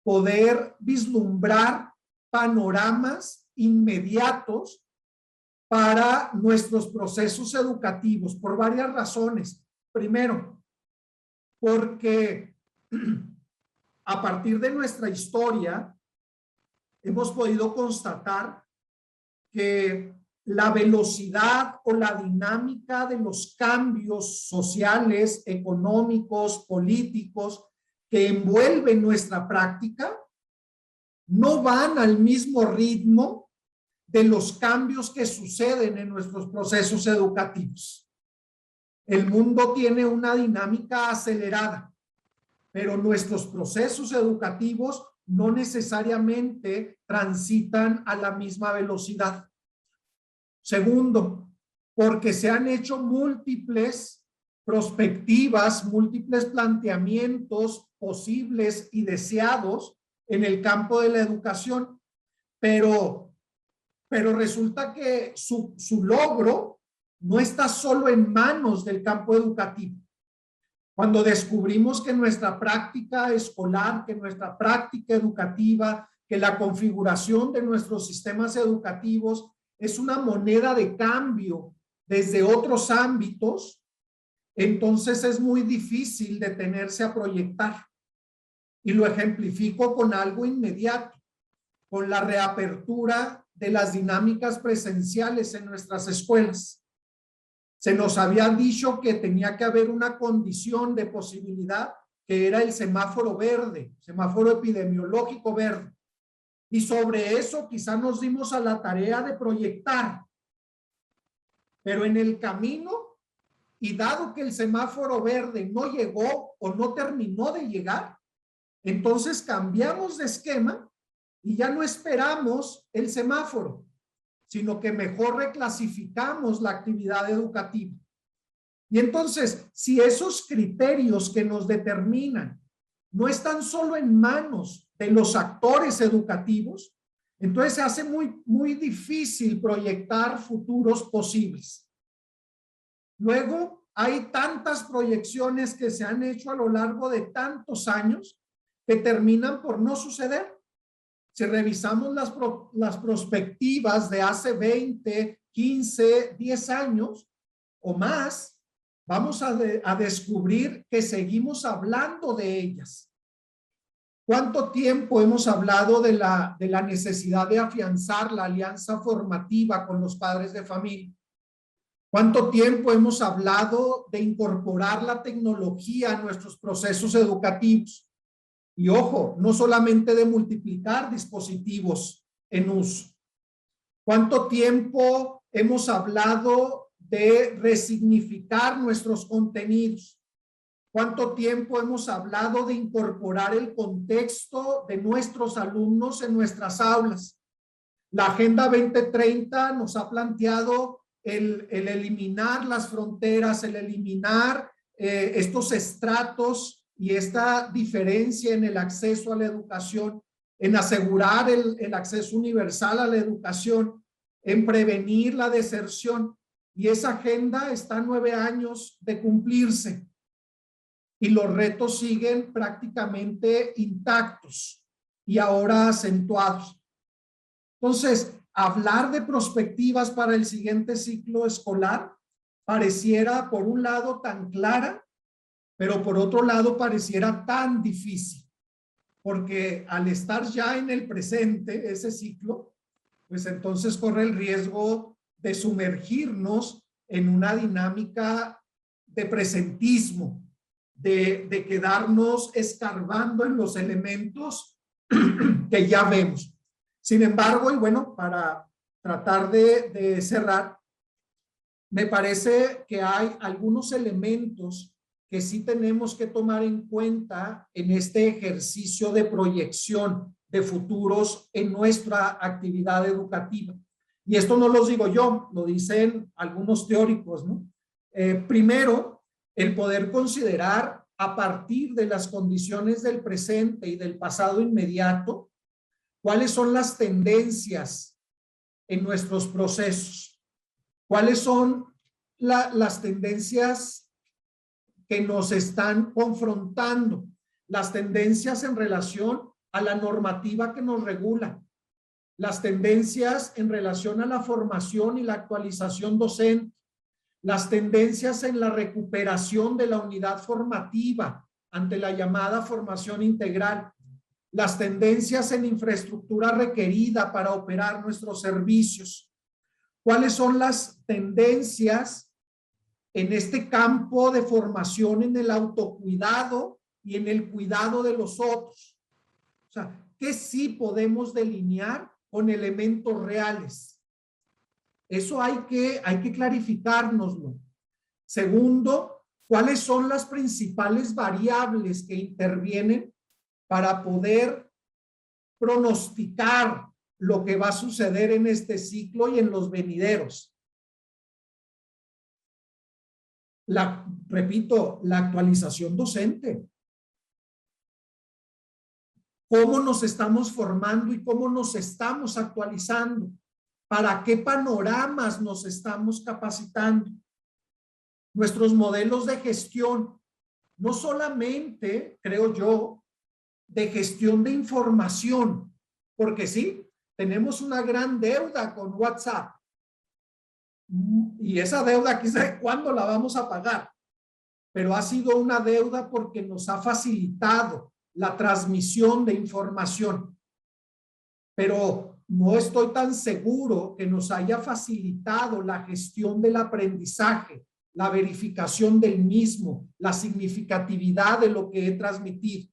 poder vislumbrar panoramas inmediatos para nuestros procesos educativos por varias razones. Primero, porque a partir de nuestra historia hemos podido constatar que la velocidad o la dinámica de los cambios sociales, económicos, políticos que envuelven nuestra práctica no van al mismo ritmo de los cambios que suceden en nuestros procesos educativos. El mundo tiene una dinámica acelerada, pero nuestros procesos educativos no necesariamente transitan a la misma velocidad. Segundo, porque se han hecho múltiples prospectivas, múltiples planteamientos posibles y deseados en el campo de la educación, pero resulta que su logro no está solo en manos del campo educativo. Cuando descubrimos que nuestra práctica escolar, que nuestra práctica educativa, que la configuración de nuestros sistemas educativos es una moneda de cambio desde otros ámbitos, entonces es muy difícil detenerse a proyectar. Y lo ejemplifico con algo inmediato, con la reapertura de las dinámicas presenciales en nuestras escuelas. Se nos había dicho que tenía que haber una condición de posibilidad, que era el semáforo verde, semáforo epidemiológico verde. Y sobre eso quizá nos dimos a la tarea de proyectar. Pero en el camino, y dado que el semáforo verde no llegó o no terminó de llegar, entonces cambiamos de esquema y ya no esperamos el semáforo, sino que mejor reclasificamos la actividad educativa. Y entonces, si esos criterios que nos determinan no están solo en manos de los actores educativos, entonces se hace muy difícil proyectar futuros posibles. Luego, hay tantas proyecciones que se han hecho a lo largo de tantos años que terminan por no suceder. Si revisamos las prospectivas de hace 20, 15, 10 años o más, vamos a descubrir que seguimos hablando de ellas. ¿Cuánto tiempo hemos hablado de la necesidad de afianzar la alianza formativa con los padres de familia? ¿Cuánto tiempo hemos hablado de incorporar la tecnología a nuestros procesos educativos? Y ojo, no solamente de multiplicar dispositivos en uso. ¿Cuánto tiempo hemos hablado de resignificar nuestros contenidos? ¿Cuánto tiempo hemos hablado de incorporar el contexto de nuestros alumnos en nuestras aulas? La Agenda 2030 nos ha planteado el eliminar las fronteras, el eliminar estos estratos y esta diferencia en el acceso a la educación, en asegurar el acceso universal a la educación, en prevenir la deserción. Y esa agenda está a 9 años de cumplirse. Y los retos siguen prácticamente intactos y ahora acentuados. Entonces, hablar de perspectivas para el siguiente ciclo escolar pareciera, por un lado, tan clara, pero por otro lado pareciera tan difícil, porque al estar ya en el presente, ese ciclo, pues entonces corre el riesgo de sumergirnos en una dinámica de presentismo, de quedarnos escarbando en los elementos que ya vemos. Sin embargo, y bueno, para tratar de cerrar, me parece que hay algunos elementos que sí tenemos que tomar en cuenta en este ejercicio de proyección de futuros en nuestra actividad educativa. Y esto no lo digo yo, lo dicen algunos teóricos, ¿no? Primero, el poder considerar a partir de las condiciones del presente y del pasado inmediato, cuáles son las tendencias en nuestros procesos, cuáles son las tendencias que nos están confrontando, las tendencias en relación a la normativa que nos regula, las tendencias en relación a la formación y la actualización docente, las tendencias en la recuperación de la unidad formativa ante la llamada formación integral, las tendencias en infraestructura requerida para operar nuestros servicios, cuáles son las tendencias en este campo de formación en el autocuidado y en el cuidado de los otros. O sea, ¿qué sí podemos delinear con elementos reales? Eso hay que clarificárnoslo. Segundo, ¿cuáles son las principales variables que intervienen para poder pronosticar lo que va a suceder en este ciclo y en los venideros? Repito, la actualización docente. ¿Cómo nos estamos formando y cómo nos estamos actualizando? ¿Para qué panoramas nos estamos capacitando? Nuestros modelos de gestión, no solamente, creo yo, de gestión de información, porque sí, tenemos una gran deuda con WhatsApp. Y esa deuda, quizá cuándo la vamos a pagar, pero ha sido una deuda porque nos ha facilitado la transmisión de información. Pero no estoy tan seguro que nos haya facilitado la gestión del aprendizaje, la verificación del mismo, la significatividad de lo que he transmitido.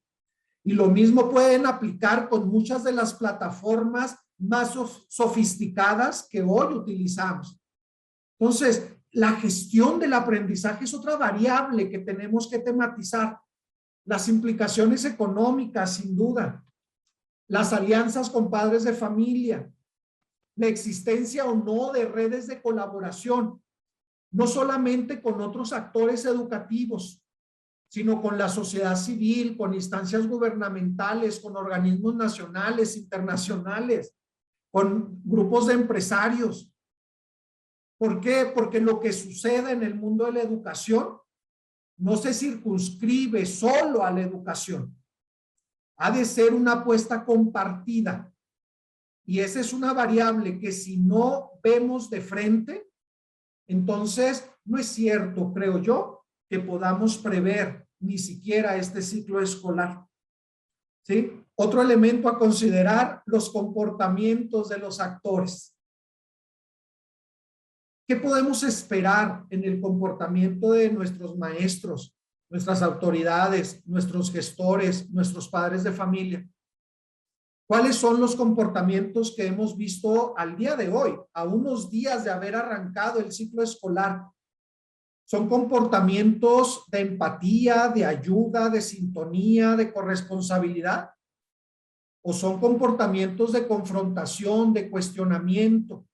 Y lo mismo pueden aplicar con muchas de las plataformas más sofisticadas que hoy utilizamos. Entonces, la gestión del aprendizaje es otra variable que tenemos que tematizar. Las implicaciones económicas, sin duda. Las alianzas con padres de familia. La existencia o no de redes de colaboración. No solamente con otros actores educativos, sino con la sociedad civil, con instancias gubernamentales, con organismos nacionales, internacionales, con grupos de empresarios, ¿Por qué? Porque lo que sucede en el mundo de la educación no se circunscribe solo a la educación. Ha de ser una apuesta compartida. Y esa es una variable que si no vemos de frente, entonces no es cierto, creo yo, que podamos prever ni siquiera este ciclo escolar. ¿Sí? Otro elemento a considerar, los comportamientos de los actores. ¿Qué podemos esperar en el comportamiento de nuestros maestros, nuestras autoridades, nuestros gestores, nuestros padres de familia? ¿Cuáles son los comportamientos que hemos visto al día de hoy, a unos días de haber arrancado el ciclo escolar? ¿Son comportamientos de empatía, de ayuda, de sintonía, de corresponsabilidad? ¿O son comportamientos de confrontación, de cuestionamiento,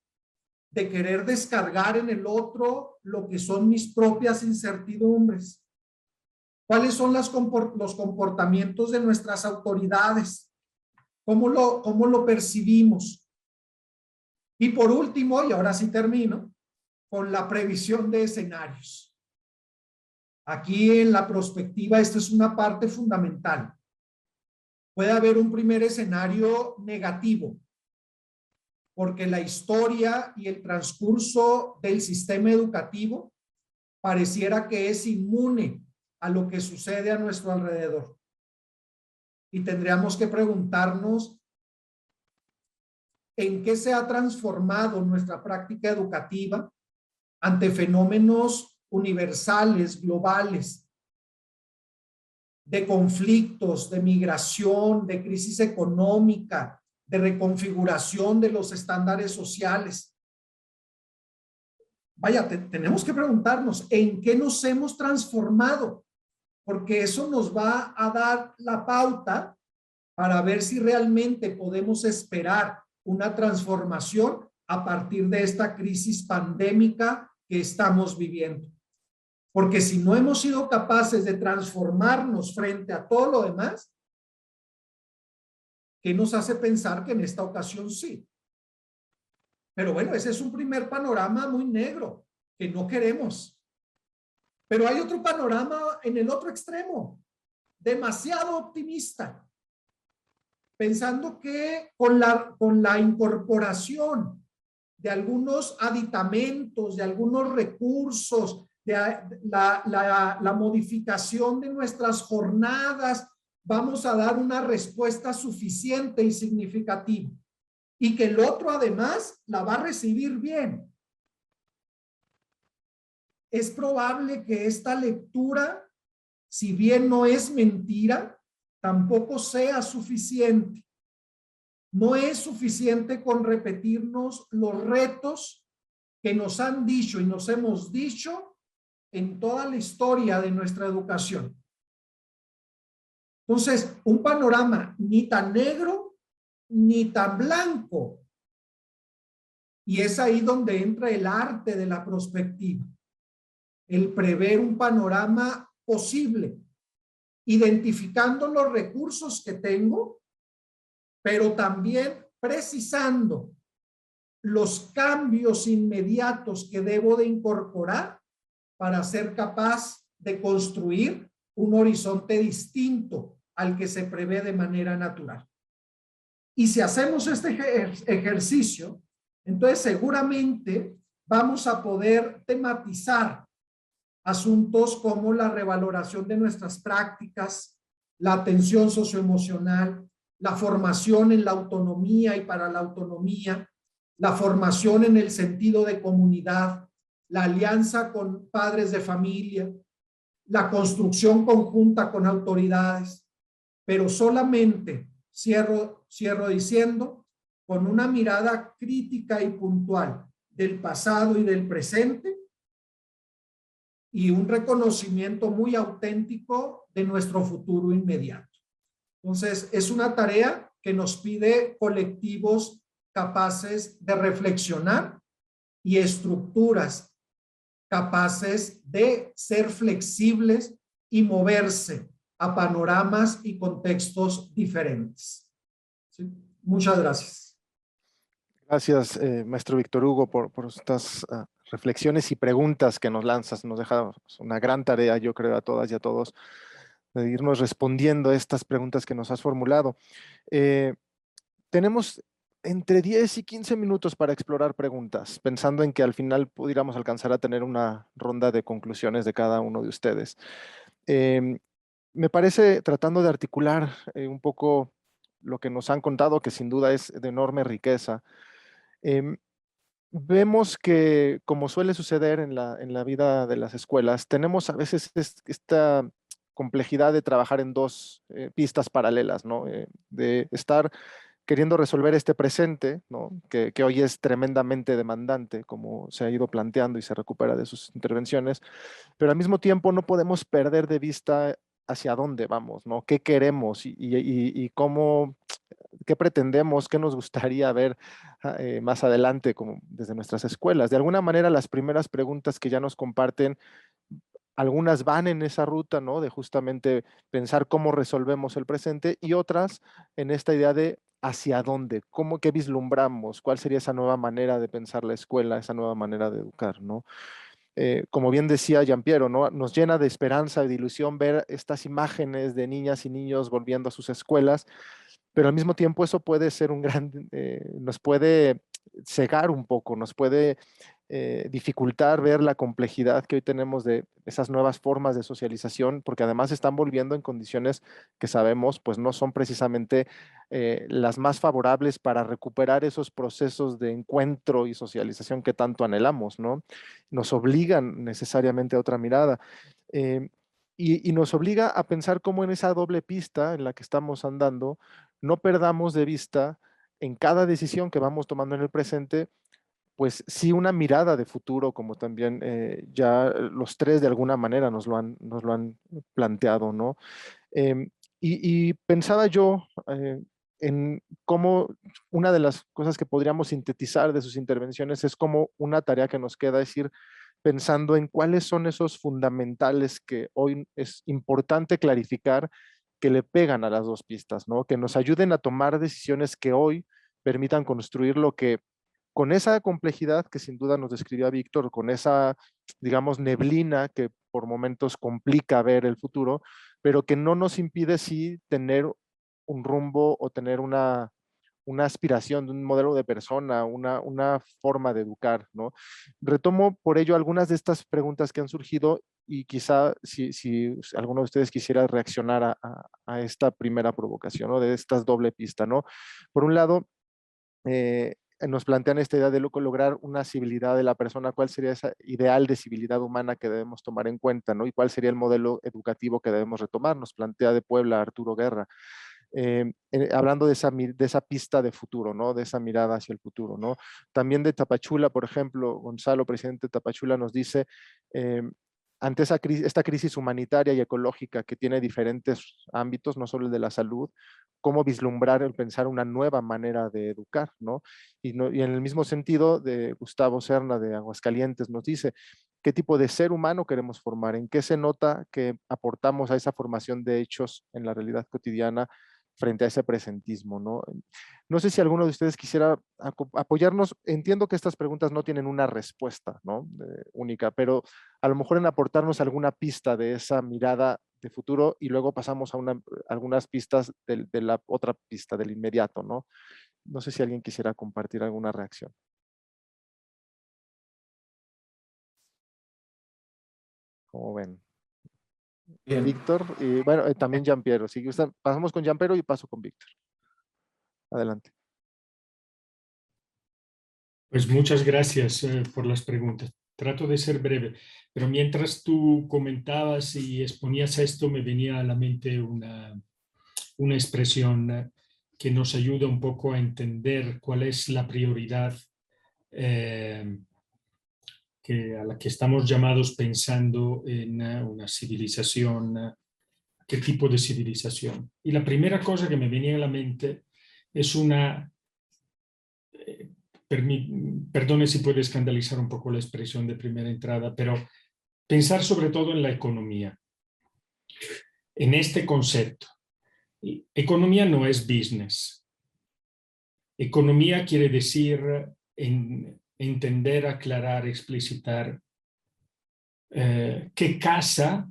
de querer descargar en el otro lo que son mis propias incertidumbres? ¿Cuáles son los comportamientos de nuestras autoridades? ¿Cómo lo percibimos? Y por último, y ahora sí termino, con la previsión de escenarios. Aquí en la prospectiva, esta es una parte fundamental. Puede haber un primer escenario negativo, porque la historia y el transcurso del sistema educativo pareciera que es inmune a lo que sucede a nuestro alrededor. Y tendríamos que preguntarnos en qué se ha transformado nuestra práctica educativa ante fenómenos universales, globales, de conflictos, de migración, de crisis económica, de reconfiguración de los estándares sociales. Vaya, tenemos que preguntarnos en qué nos hemos transformado, porque eso nos va a dar la pauta para ver si realmente podemos esperar una transformación a partir de esta crisis pandémica que estamos viviendo. Porque si no hemos sido capaces de transformarnos frente a todo lo demás, ¿qué nos hace pensar que en esta ocasión sí? Pero bueno, ese es un primer panorama muy negro que no queremos. Pero hay otro panorama en el otro extremo, demasiado optimista, pensando que con la incorporación de algunos aditamentos, de algunos recursos, de la modificación de nuestras jornadas, vamos a dar una respuesta suficiente y significativa. Y que el otro además la va a recibir bien. Es probable que esta lectura, si bien no es mentira, tampoco sea suficiente. No es suficiente con repetirnos los retos que nos han dicho y nos hemos dicho en toda la historia de nuestra educación. Entonces, un panorama ni tan negro ni tan blanco. Y es ahí donde entra el arte de la prospectiva. El prever un panorama posible, identificando los recursos que tengo, pero también precisando los cambios inmediatos que debo de incorporar para ser capaz de construir un horizonte distinto al que se prevé de manera natural. Y si hacemos este ejercicio, entonces seguramente vamos a poder tematizar asuntos como la revaloración de nuestras prácticas, la atención socioemocional, la formación en la autonomía y para la autonomía, la formación en el sentido de comunidad, la alianza con padres de familia, la construcción conjunta con autoridades, pero solamente, cierro diciendo, con una mirada crítica y puntual del pasado y del presente, y un reconocimiento muy auténtico de nuestro futuro inmediato. Entonces, es una tarea que nos pide colectivos capaces de reflexionar y estructuras capaces de ser flexibles y moverse a panoramas y contextos diferentes. ¿Sí? Muchas gracias. Gracias, maestro Víctor Hugo, por estas reflexiones y preguntas que nos lanzas. Nos deja una gran tarea, yo creo, a todas y a todos, de irnos respondiendo a estas preguntas que nos has formulado. Tenemos entre 10 y 15 minutos para explorar preguntas, pensando en que al final pudiéramos alcanzar a tener una ronda de conclusiones de cada uno de ustedes. Me parece, tratando de articular un poco lo que nos han contado, que sin duda es de enorme riqueza, vemos que, como suele suceder en la vida de las escuelas, tenemos a veces esta complejidad de trabajar en dos pistas paralelas, ¿no? De estar queriendo resolver este presente, ¿no? Que hoy es tremendamente demandante, como se ha ido planteando y se recupera de sus intervenciones, pero al mismo tiempo no podemos perder de vista hacia dónde vamos, ¿no? ¿Qué queremos y cómo, qué pretendemos, qué nos gustaría ver más adelante como desde nuestras escuelas? De alguna manera, las primeras preguntas que ya nos comparten, algunas van en esa ruta, ¿no? De justamente pensar cómo resolvemos el presente, y otras en esta idea de hacia dónde, cómo, qué vislumbramos, cuál sería esa nueva manera de pensar la escuela, esa nueva manera de educar, ¿no? Como bien decía Giampiero, ¿no? Nos llena de esperanza y de ilusión ver estas imágenes de niñas y niños volviendo a sus escuelas, pero al mismo tiempo eso puede ser un gran, nos puede cegar un poco, nos puede dificultar ver la complejidad que hoy tenemos de esas nuevas formas de socialización, porque además están volviendo en condiciones que sabemos pues no son precisamente las más favorables para recuperar esos procesos de encuentro y socialización que tanto anhelamos, ¿no? Nos obligan necesariamente a otra mirada. Y nos obliga a pensar cómo en esa doble pista en la que estamos andando, no perdamos de vista en cada decisión que vamos tomando en el presente, pues sí una mirada de futuro, como también ya los tres de alguna manera nos lo han planteado, ¿no? Y pensaba yo en cómo una de las cosas que podríamos sintetizar de sus intervenciones es como una tarea que nos queda, es ir pensando en cuáles son esos fundamentales que hoy es importante clarificar, que le pegan a las dos pistas, ¿no? Que nos ayuden a tomar decisiones que hoy permitan construir lo que, con esa complejidad que sin duda nos describía Víctor, con esa, digamos, neblina que por momentos complica ver el futuro, pero que no nos impide sí tener un rumbo o tener una aspiración de un modelo de persona, una forma de educar, ¿no? Retomo por ello algunas de estas preguntas que han surgido, y quizá si alguno de ustedes quisiera reaccionar a esta primera provocación, ¿no? De estas doble pista, ¿no? Por un lado, nos plantean esta idea de lograr una civilidad de la persona, cuál sería ese ideal de civilidad humana que debemos tomar en cuenta, ¿no? Y cuál sería el modelo educativo que debemos retomar, nos plantea de Puebla Arturo Guerra. Hablando de esa pista de futuro, ¿no? De esa mirada hacia el futuro, ¿no? También de Tapachula, por ejemplo, Gonzalo, presidente de Tapachula, nos dice, ante esta crisis humanitaria y ecológica que tiene diferentes ámbitos, no solo el de la salud, cómo vislumbrar el pensar una nueva manera de educar, ¿no? Y en el mismo sentido, de Gustavo Serna de Aguascalientes nos dice, ¿qué tipo de ser humano queremos formar? ¿En qué se nota que aportamos a esa formación de hechos en la realidad cotidiana frente a ese presentismo, ¿no? No sé si alguno de ustedes quisiera apoyarnos. Entiendo que estas preguntas no tienen una respuesta, ¿no? Única, pero a lo mejor en aportarnos alguna pista de esa mirada de futuro, y luego pasamos a algunas pistas de la otra pista, del inmediato, ¿no? No sé si alguien quisiera compartir alguna reacción. ¿Cómo ven? Bien. Víctor, y bueno, también Giampiero. Si gustan, pasamos con Giampiero y paso con Víctor. Adelante. Pues muchas gracias por las preguntas. Trato de ser breve, pero mientras tú comentabas y exponías esto, me venía a la mente una expresión que nos ayuda un poco a entender cuál es la prioridad a la que estamos llamados pensando en una civilización. ¿Qué tipo de civilización? Y la primera cosa que me venía a la mente es una... Perdone si puede escandalizar un poco la expresión de primera entrada, pero pensar sobre todo en la economía, en este concepto. Economía no es business. Economía quiere decir, entender, aclarar, explicitar qué casa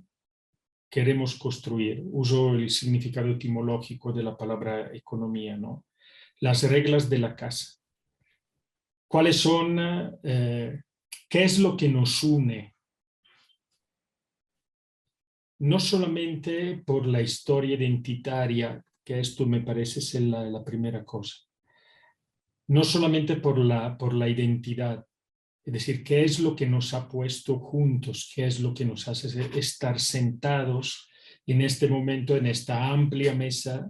queremos construir. Uso el significado etimológico de la palabra economía, ¿no? Las reglas de la casa. ¿Cuáles son, qué es lo que nos une? No solamente por la historia identitaria, que esto me parece ser la primera cosa. No solamente por la identidad, es decir, qué es lo que nos ha puesto juntos, qué es lo que nos hace estar sentados en este momento, en esta amplia mesa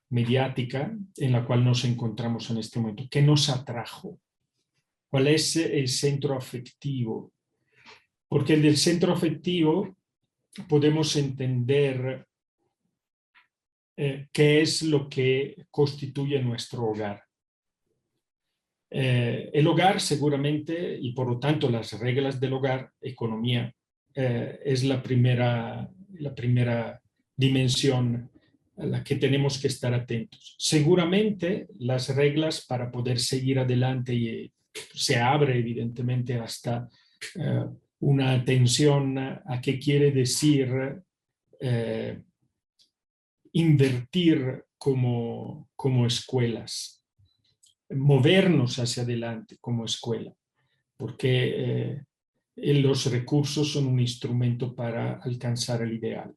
mediática en la cual nos encontramos en este momento. ¿Qué nos atrajo? ¿Cuál es el centro afectivo? Porque del centro afectivo podemos entender qué es lo que constituye nuestro hogar. El hogar seguramente, y por lo tanto las reglas del hogar, economía, es la primera dimensión a la que tenemos que estar atentos. Seguramente las reglas para poder seguir adelante y se abre evidentemente hasta una atención a qué quiere decir invertir como escuelas, movernos hacia adelante como escuela, porque los recursos son un instrumento para alcanzar el ideal.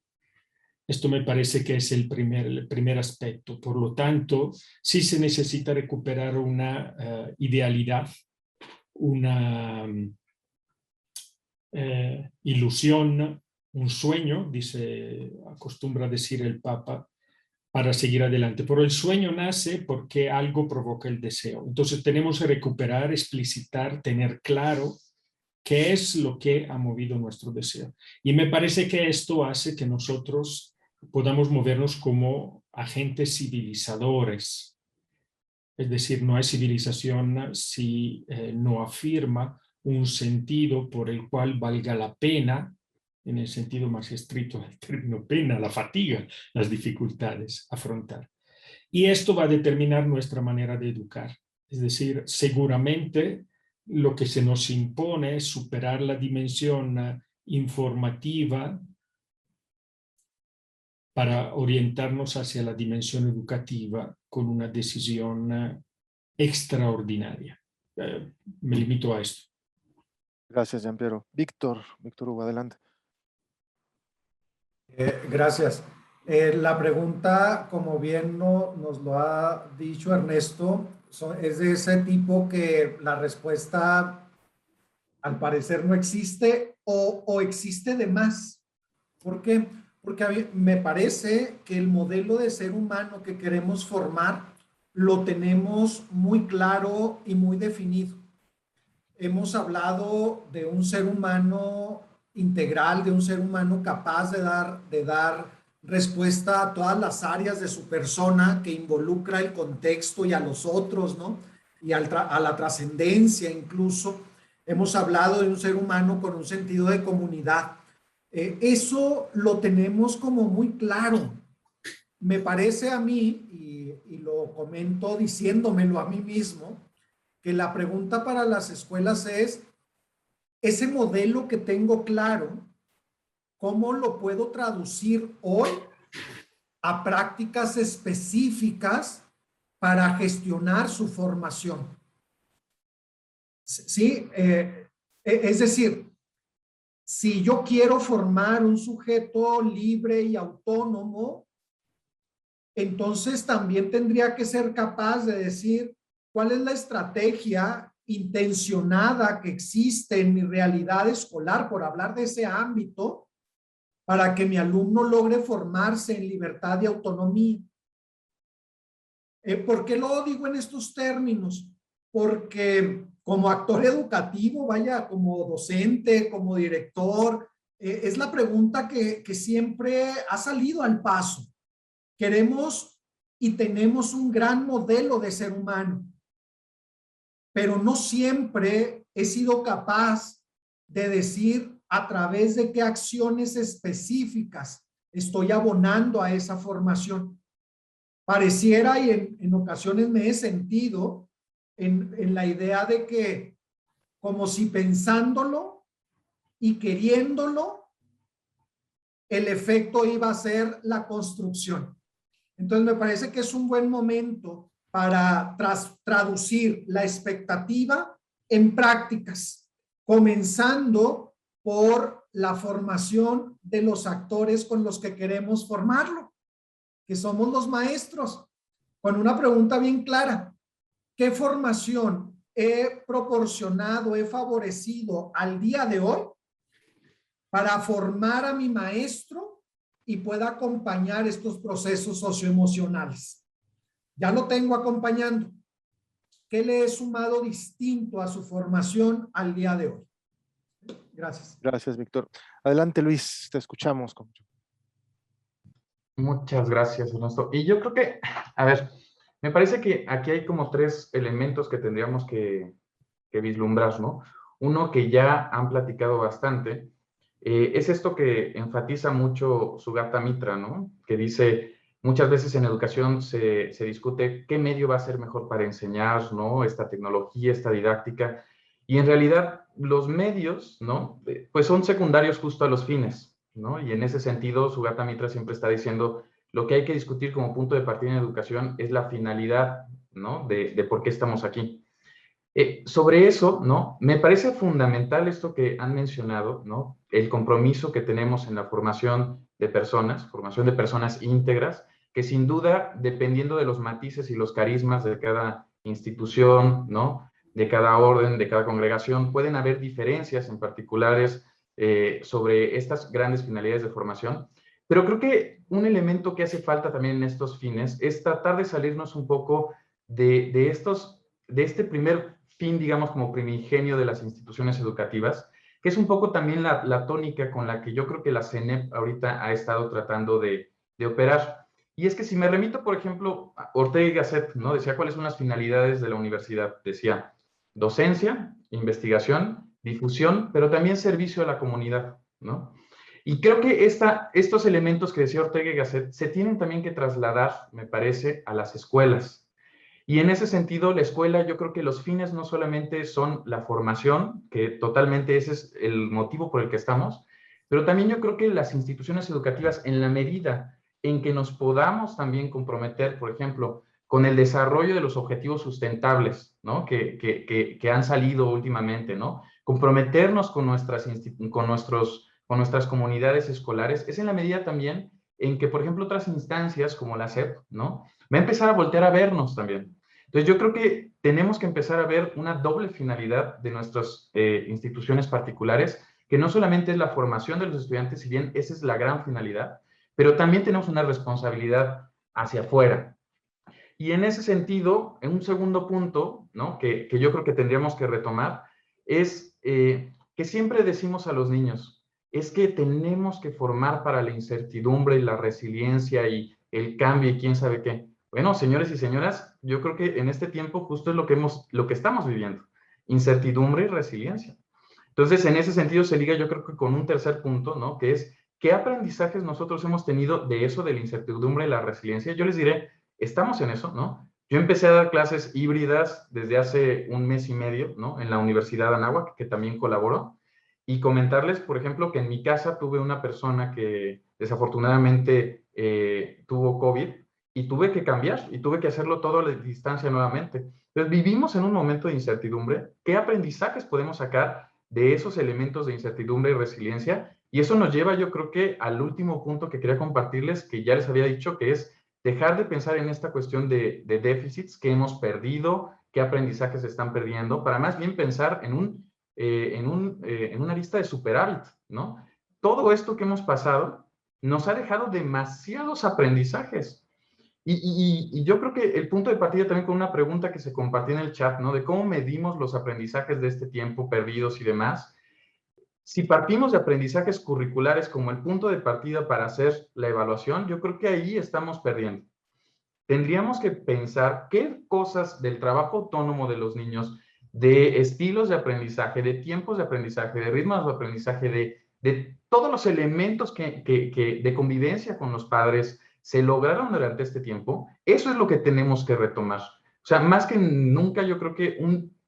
Esto me parece que es el primer aspecto. Por lo tanto, sí se necesita recuperar una idealidad, una ilusión, un sueño, acostumbra decir el Papa, para seguir adelante. Pero el sueño nace porque algo provoca el deseo. Entonces tenemos que recuperar, explicitar, tener claro qué es lo que ha movido nuestro deseo. Y me parece que esto hace que nosotros podamos movernos como agentes civilizadores. Es decir, no hay civilización si no afirma un sentido por el cual valga la pena, en el sentido más estricto del término pena, la fatiga, las dificultades, afrontar. Y esto va a determinar nuestra manera de educar. Es decir, seguramente lo que se nos impone es superar la dimensión informativa para orientarnos hacia la dimensión educativa con una decisión extraordinaria. Me limito a esto. Gracias, Gianpiero. Víctor Hugo, adelante. Gracias. La pregunta, como bien nos lo ha dicho Ernesto, es de ese tipo que la respuesta al parecer no existe o existe de más. ¿Por qué? Porque a mí me parece que el modelo de ser humano que queremos formar lo tenemos muy claro y muy definido. Hemos hablado de un ser humano integral, de un ser humano capaz de dar respuesta a todas las áreas de su persona, que involucra el contexto y a los otros, ¿no? Y a la trascendencia incluso. Hemos hablado de un ser humano con un sentido de comunidad. Eso lo tenemos como muy claro. Me parece a mí, y lo comento diciéndomelo a mí mismo, que la pregunta para las escuelas es, ese modelo que tengo claro, ¿cómo lo puedo traducir hoy a prácticas específicas para gestionar su formación? Sí, es decir, si yo quiero formar un sujeto libre y autónomo, entonces también tendría que ser capaz de decir cuál es la estrategia intencionada que existe en mi realidad escolar, por hablar de ese ámbito, para que mi alumno logre formarse en libertad y autonomía. ¿Por qué lo digo en estos términos? Porque como actor educativo, vaya, como docente, como director, es la pregunta que siempre ha salido al paso. Queremos y tenemos un gran modelo de ser humano, pero no siempre he sido capaz de decir a través de qué acciones específicas estoy abonando a esa formación. Pareciera, y en ocasiones me he sentido en la idea de que como si pensándolo y queriéndolo, el efecto iba a ser la construcción. Entonces me parece que es un buen momento para traducir la expectativa en prácticas, comenzando por la formación de los actores con los que queremos formarlo, que somos los maestros, con una pregunta bien clara: ¿qué formación he proporcionado, he favorecido al día de hoy para formar a mi maestro y pueda acompañar estos procesos socioemocionales? Ya lo tengo acompañando. ¿Qué le he sumado distinto a su formación al día de hoy? Gracias. Gracias, Víctor. Adelante, Luis, te escuchamos. Muchas gracias, Ernesto. Y yo creo que, a ver, me parece que aquí hay como 3 elementos que tendríamos que vislumbrar, ¿no? Uno que ya han platicado bastante, es esto que enfatiza mucho Sugata Mitra, ¿no? Que dice, muchas veces en educación se discute qué medio va a ser mejor para enseñar, ¿no? Esta tecnología, esta didáctica. Y en realidad los medios, ¿no? Pues son secundarios justo a los fines, ¿no? Y en ese sentido, Sugata Mitra siempre está diciendo, lo que hay que discutir como punto de partida en educación es la finalidad, ¿no? De por qué estamos aquí. Sobre eso, ¿no? Me parece fundamental esto que han mencionado, ¿no? El compromiso que tenemos en la formación de personas íntegras, que sin duda, dependiendo de los matices y los carismas de cada institución, ¿no? De cada orden, de cada congregación, pueden haber diferencias en particulares sobre estas grandes finalidades de formación. Pero creo que un elemento que hace falta también en estos fines es tratar de salirnos un poco de este primer fin, digamos, como primigenio de las instituciones educativas, que es un poco también la tónica con la que yo creo que la CENEP ahorita ha estado tratando de operar. Y es que si me remito, por ejemplo, a Ortega y Gasset, ¿no? Decía cuáles son las finalidades de la universidad. Decía docencia, investigación, difusión, pero también servicio a la comunidad, ¿no? Y creo que estos elementos que decía Ortega y Gasset se tienen también que trasladar, me parece, a las escuelas. Y en ese sentido, la escuela, yo creo que los fines no solamente son la formación, que totalmente ese es el motivo por el que estamos, pero también yo creo que las instituciones educativas, en la medida en que nos podamos también comprometer, por ejemplo, con el desarrollo de los objetivos sustentables, ¿no? que han salido últimamente, ¿no? Comprometernos con nuestras comunidades escolares, es en la medida también en que, por ejemplo, otras instancias como la SEP, ¿no? Va a empezar a voltear a vernos también. Entonces, yo creo que tenemos que empezar a ver una doble finalidad de nuestras instituciones particulares, que no solamente es la formación de los estudiantes, si bien esa es la gran finalidad, pero también tenemos una responsabilidad hacia afuera. Y en ese sentido, en un segundo punto, ¿no? que yo creo que tendríamos que retomar, es que siempre decimos a los niños, es que tenemos que formar para la incertidumbre y la resiliencia y el cambio y quién sabe qué. Bueno, señores y señoras, yo creo que en este tiempo justo es lo que estamos viviendo, incertidumbre y resiliencia. Entonces, en ese sentido se liga yo creo que con un tercer punto, ¿no? Que es, ¿qué aprendizajes nosotros hemos tenido de eso, de la incertidumbre y la resiliencia? Yo les diré, estamos en eso, ¿no? Yo empecé a dar clases híbridas desde hace 1 mes y medio, ¿no? En la Universidad de Anáhuac, que también colaboro, y comentarles, por ejemplo, que en mi casa tuve una persona que desafortunadamente tuvo COVID, y tuve que cambiar y tuve que hacerlo todo a la distancia nuevamente. Entonces vivimos en un momento de incertidumbre. ¿Qué aprendizajes podemos sacar de esos elementos de incertidumbre y resiliencia? Y eso nos lleva, yo creo que al último punto que quería compartirles, que ya les había dicho, que es dejar de pensar en esta cuestión de déficits que hemos perdido, qué aprendizajes se están perdiendo, para más bien pensar en una lista de superávit, ¿no? Todo esto que hemos pasado nos ha dejado demasiados aprendizajes. Y yo creo que el punto de partida también con una pregunta que se compartió en el chat, ¿no? De cómo medimos los aprendizajes de este tiempo perdidos y demás. Si partimos de aprendizajes curriculares como el punto de partida para hacer la evaluación, yo creo que ahí estamos perdiendo. Tendríamos que pensar qué cosas del trabajo autónomo de los niños, de estilos de aprendizaje, de tiempos de aprendizaje, de ritmos de aprendizaje, de todos los elementos de convivencia con los padres, se lograron durante este tiempo. Eso es lo que tenemos que retomar. O sea, más que nunca, yo creo que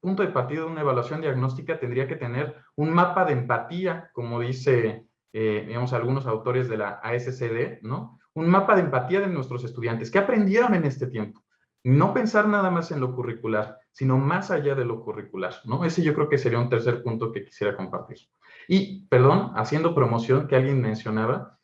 punto de partida de una evaluación diagnóstica tendría que tener un mapa de empatía, como dice, digamos, algunos autores de la ASCD, ¿no? Un mapa de empatía de nuestros estudiantes. ¿Qué aprendieron en este tiempo? No pensar nada más en lo curricular, sino más allá de lo curricular, ¿no? Ese yo creo que sería un tercer punto que quisiera compartir. Y, perdón, haciendo promoción que alguien mencionaba,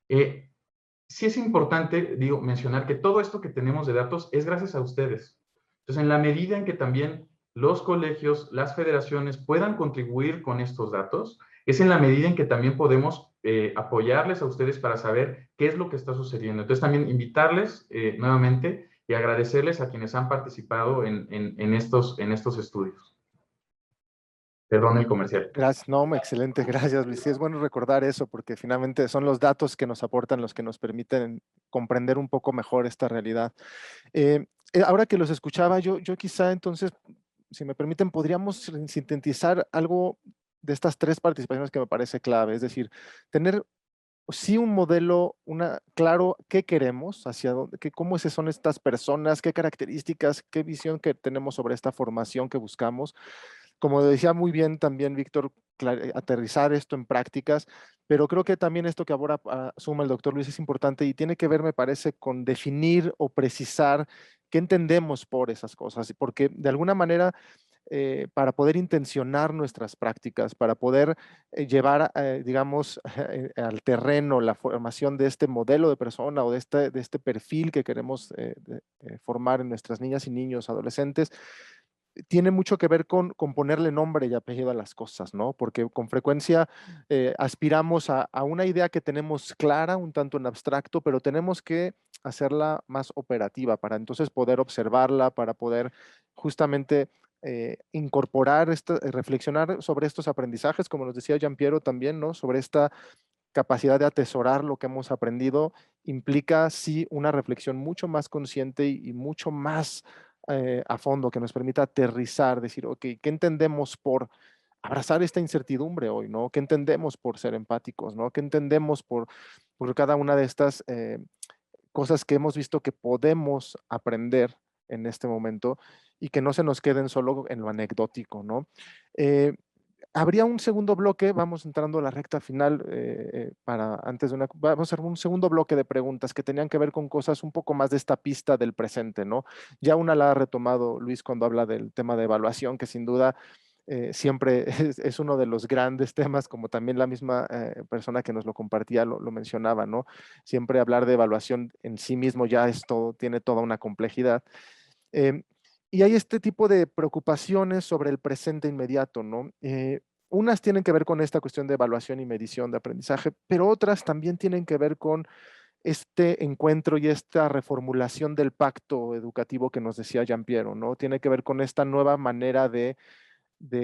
sí es importante, digo, mencionar que todo esto que tenemos de datos es gracias a ustedes. Entonces, en la medida en que también los colegios, las federaciones puedan contribuir con estos datos, es en la medida en que también podemos apoyarles a ustedes para saber qué es lo que está sucediendo. Entonces, también invitarles nuevamente y agradecerles a quienes han participado en estos estudios. Perdón el comercial. Gracias, no, excelente, gracias Luis. Sí, es bueno recordar eso porque finalmente son los datos que nos aportan los que nos permiten comprender un poco mejor esta realidad. Ahora que los escuchaba, yo quizá entonces, si me permiten, podríamos sintetizar algo de estas tres participaciones que me parece clave, es decir, tener sí un modelo, claro qué queremos, hacia dónde, cómo son estas personas, qué características, qué visión que tenemos sobre esta formación que buscamos. Como decía muy bien también Víctor, aterrizar esto en prácticas, pero creo que también esto que ahora suma el doctor Luis es importante y tiene que ver, me parece, con definir o precisar qué entendemos por esas cosas, porque de alguna manera para poder intencionar nuestras prácticas, para poder llevar, digamos, al terreno la formación de este modelo de persona o de este perfil que queremos formar en nuestras niñas y niños, adolescentes, tiene mucho que ver con ponerle nombre y apellido a las cosas, ¿no? Porque con frecuencia aspiramos a una idea que tenemos clara, un tanto en abstracto, pero tenemos que hacerla más operativa para entonces poder observarla, para poder justamente incorporar, reflexionar sobre estos aprendizajes, como nos decía Giampiero también, ¿no? Sobre esta capacidad de atesorar lo que hemos aprendido, implica sí una reflexión mucho más consciente y mucho más a fondo, que nos permita aterrizar, decir, ok, ¿qué entendemos por abrazar esta incertidumbre hoy, ¿no? ¿Qué entendemos por ser empáticos, ¿no? ¿Qué entendemos por cada una de estas cosas que hemos visto que podemos aprender en este momento y que no se nos queden solo en lo anecdótico, ¿no? Habría un segundo bloque, vamos entrando a la recta final, vamos a hacer un segundo bloque de preguntas que tenían que ver con cosas un poco más de esta pista del presente, ¿no? Ya una la ha retomado Luis cuando habla del tema de evaluación, que sin duda siempre es uno de los grandes temas, como también la misma persona que nos lo compartía lo mencionaba, ¿no? Siempre hablar de evaluación en sí mismo ya tiene toda una complejidad. Y hay este tipo de preocupaciones sobre el presente inmediato, ¿no? Unas tienen que ver con esta cuestión de evaluación y medición de aprendizaje, pero otras también tienen que ver con este encuentro y esta reformulación del pacto educativo que nos decía Giampiero, ¿no? Tiene que ver con esta nueva manera de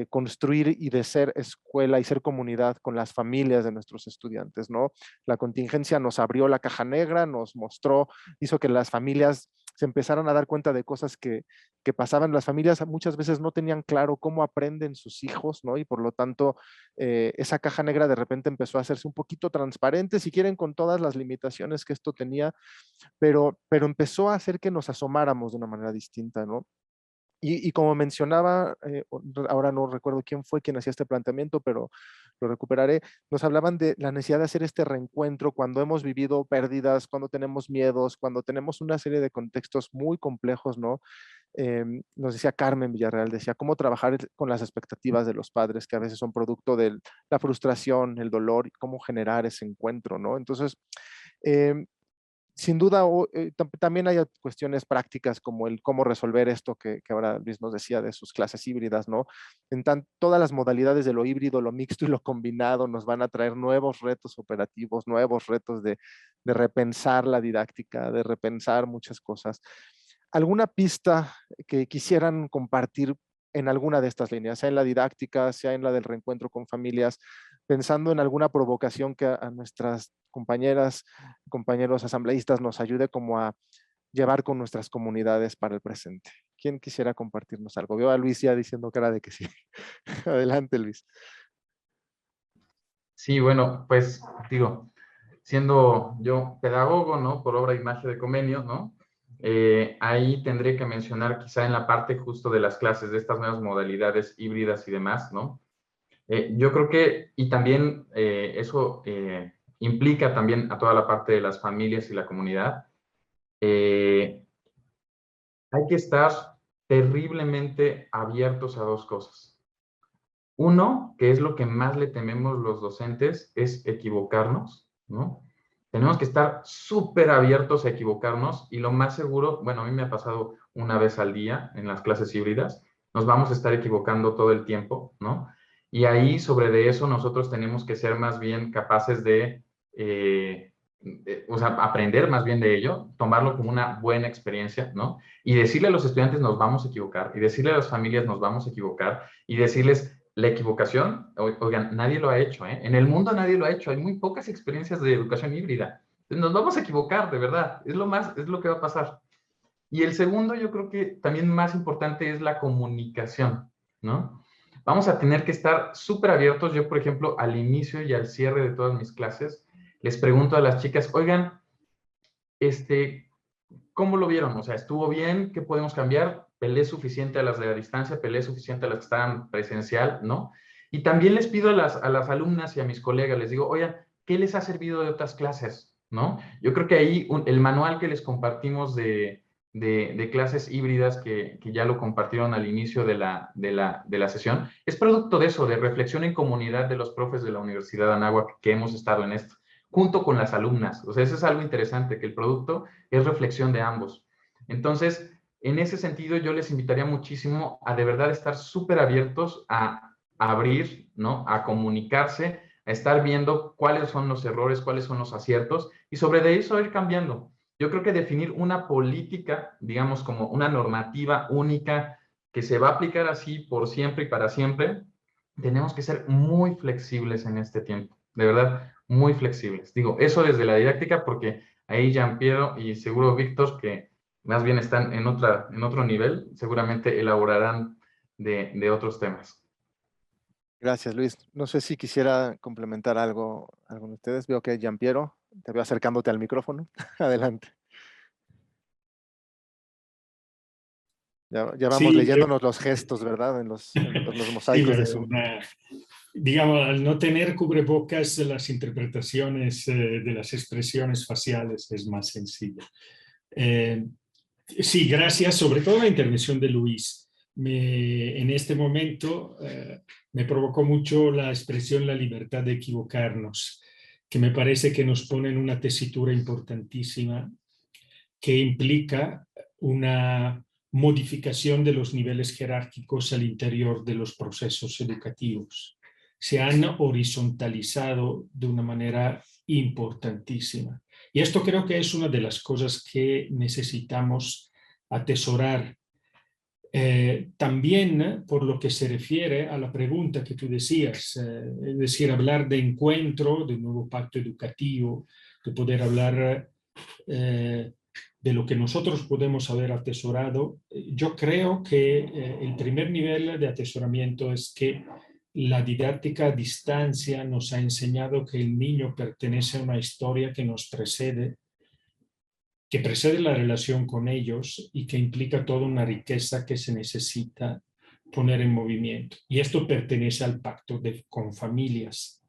construir y de ser escuela y ser comunidad con las familias de nuestros estudiantes, ¿no? La contingencia nos abrió la caja negra, nos mostró, hizo que las familias se empezaran a dar cuenta de cosas que pasaban. Las familias muchas veces no tenían claro cómo aprenden sus hijos, ¿no? Y por lo tanto, esa caja negra de repente empezó a hacerse un poquito transparente, si quieren, con todas las limitaciones que esto tenía, pero empezó a hacer que nos asomáramos de una manera distinta, ¿no? Y como mencionaba, ahora no recuerdo quién fue quien hacía este planteamiento, pero lo recuperaré, nos hablaban de la necesidad de hacer este reencuentro cuando hemos vivido pérdidas, cuando tenemos miedos, cuando tenemos una serie de contextos muy complejos, ¿no? Nos decía Carmen Villarreal, decía, cómo trabajar con las expectativas de los padres, que a veces son producto de la frustración, el dolor, y cómo generar ese encuentro, ¿no? Entonces, sin duda, también hay cuestiones prácticas como el cómo resolver esto que ahora Luis nos decía de sus clases híbridas, ¿no? Todas las modalidades de lo híbrido, lo mixto y lo combinado nos van a traer nuevos retos operativos, nuevos retos de repensar la didáctica, de repensar muchas cosas. ¿Alguna pista que quisieran compartir en alguna de estas líneas, sea en la didáctica, sea en la del reencuentro con familias, pensando en alguna provocación que a nuestras compañeras, compañeros asambleístas nos ayude como a llevar con nuestras comunidades para el presente? ¿Quién quisiera compartirnos algo? Veo a Luis ya diciendo cara de que sí. Adelante, Luis. Sí, bueno, pues digo, siendo yo pedagogo, ¿no? Por obra y magia de convenio, ¿no? Ahí tendré que mencionar quizá en la parte justo de las clases, de estas nuevas modalidades híbridas y demás, ¿no? Yo creo que, y también eso implica también a toda la parte de las familias y la comunidad, hay que estar terriblemente abiertos a dos cosas. Uno, que es lo que más le tememos los docentes, es equivocarnos, ¿no? Tenemos que estar súper abiertos a equivocarnos y lo más seguro, bueno, a mí me ha pasado una vez al día en las clases híbridas, nos vamos a estar equivocando todo el tiempo, ¿no? Y ahí sobre de eso nosotros tenemos que ser más bien capaces o sea, aprender más bien de ello, tomarlo como una buena experiencia, ¿no? Y decirle a los estudiantes nos vamos a equivocar, y decirle a las familias nos vamos a equivocar, y decirles la equivocación, oigan, nadie lo ha hecho, ¿eh? En el mundo nadie lo ha hecho, hay muy pocas experiencias de educación híbrida. Nos vamos a equivocar, de verdad, es lo que va a pasar. Y el segundo, yo creo que también más importante es la comunicación, ¿no? Vamos a tener que estar súper abiertos. Yo, por ejemplo, al inicio y al cierre de todas mis clases, les pregunto a las chicas, oigan, ¿cómo lo vieron? O sea, ¿estuvo bien? ¿Qué podemos cambiar? ¿Pelé suficiente a las de la distancia? ¿Pelé suficiente a las que estaban presencial? ¿No? Y también les pido a las alumnas y a mis colegas, les digo, oigan, ¿qué les ha servido de otras clases? ¿No? Yo creo que ahí el manual que les compartimos de clases híbridas, que ya lo compartieron al inicio de la sesión, es producto de eso, de reflexión en comunidad de los profes de la Universidad de Anáhuac que hemos estado en esto, junto con las alumnas. O sea, eso es algo interesante, que el producto es reflexión de ambos. Entonces, en ese sentido, yo les invitaría muchísimo a de verdad estar súper abiertos a abrir, ¿no? A comunicarse, a estar viendo cuáles son los errores, cuáles son los aciertos, y sobre de eso ir cambiando. Yo creo que definir una política, digamos, como una normativa única que se va a aplicar así por siempre y para siempre, tenemos que ser muy flexibles en este tiempo, de verdad, muy flexibles. Digo, eso desde la didáctica, porque ahí Jean-Pierre y seguro Víctor, que más bien están en otro nivel, seguramente elaborarán de otros temas. Gracias, Luis. No sé si quisiera complementar algo de ustedes. Veo que Jean-Pierre, te veo acercándote al micrófono. Adelante. Ya vamos Sí, leyéndonos los gestos, ¿verdad? En los mosaicos de Zoom. Digamos, al no tener cubrebocas, las interpretaciones de las expresiones faciales es más sencilla. Sí, gracias, sobre todo la intervención de Luis. En este momento me provocó mucho la expresión la libertad de equivocarnos, que me parece que nos pone en una tesitura importantísima que implica una modificación de los niveles jerárquicos al interior de los procesos educativos. Se han horizontalizado de una manera importantísima. Y esto creo que es una de las cosas que necesitamos atesorar. También por lo que se refiere a la pregunta que tú decías, es decir, hablar de encuentro, de un nuevo pacto educativo, de poder hablar de lo que nosotros podemos haber atesorado. Yo creo que el primer nivel de atesoramiento es que la didáctica a distancia nos ha enseñado que el niño pertenece a una historia que nos precede, que precede la relación con ellos y que implica toda una riqueza que se necesita poner en movimiento. Y esto pertenece al pacto con familias.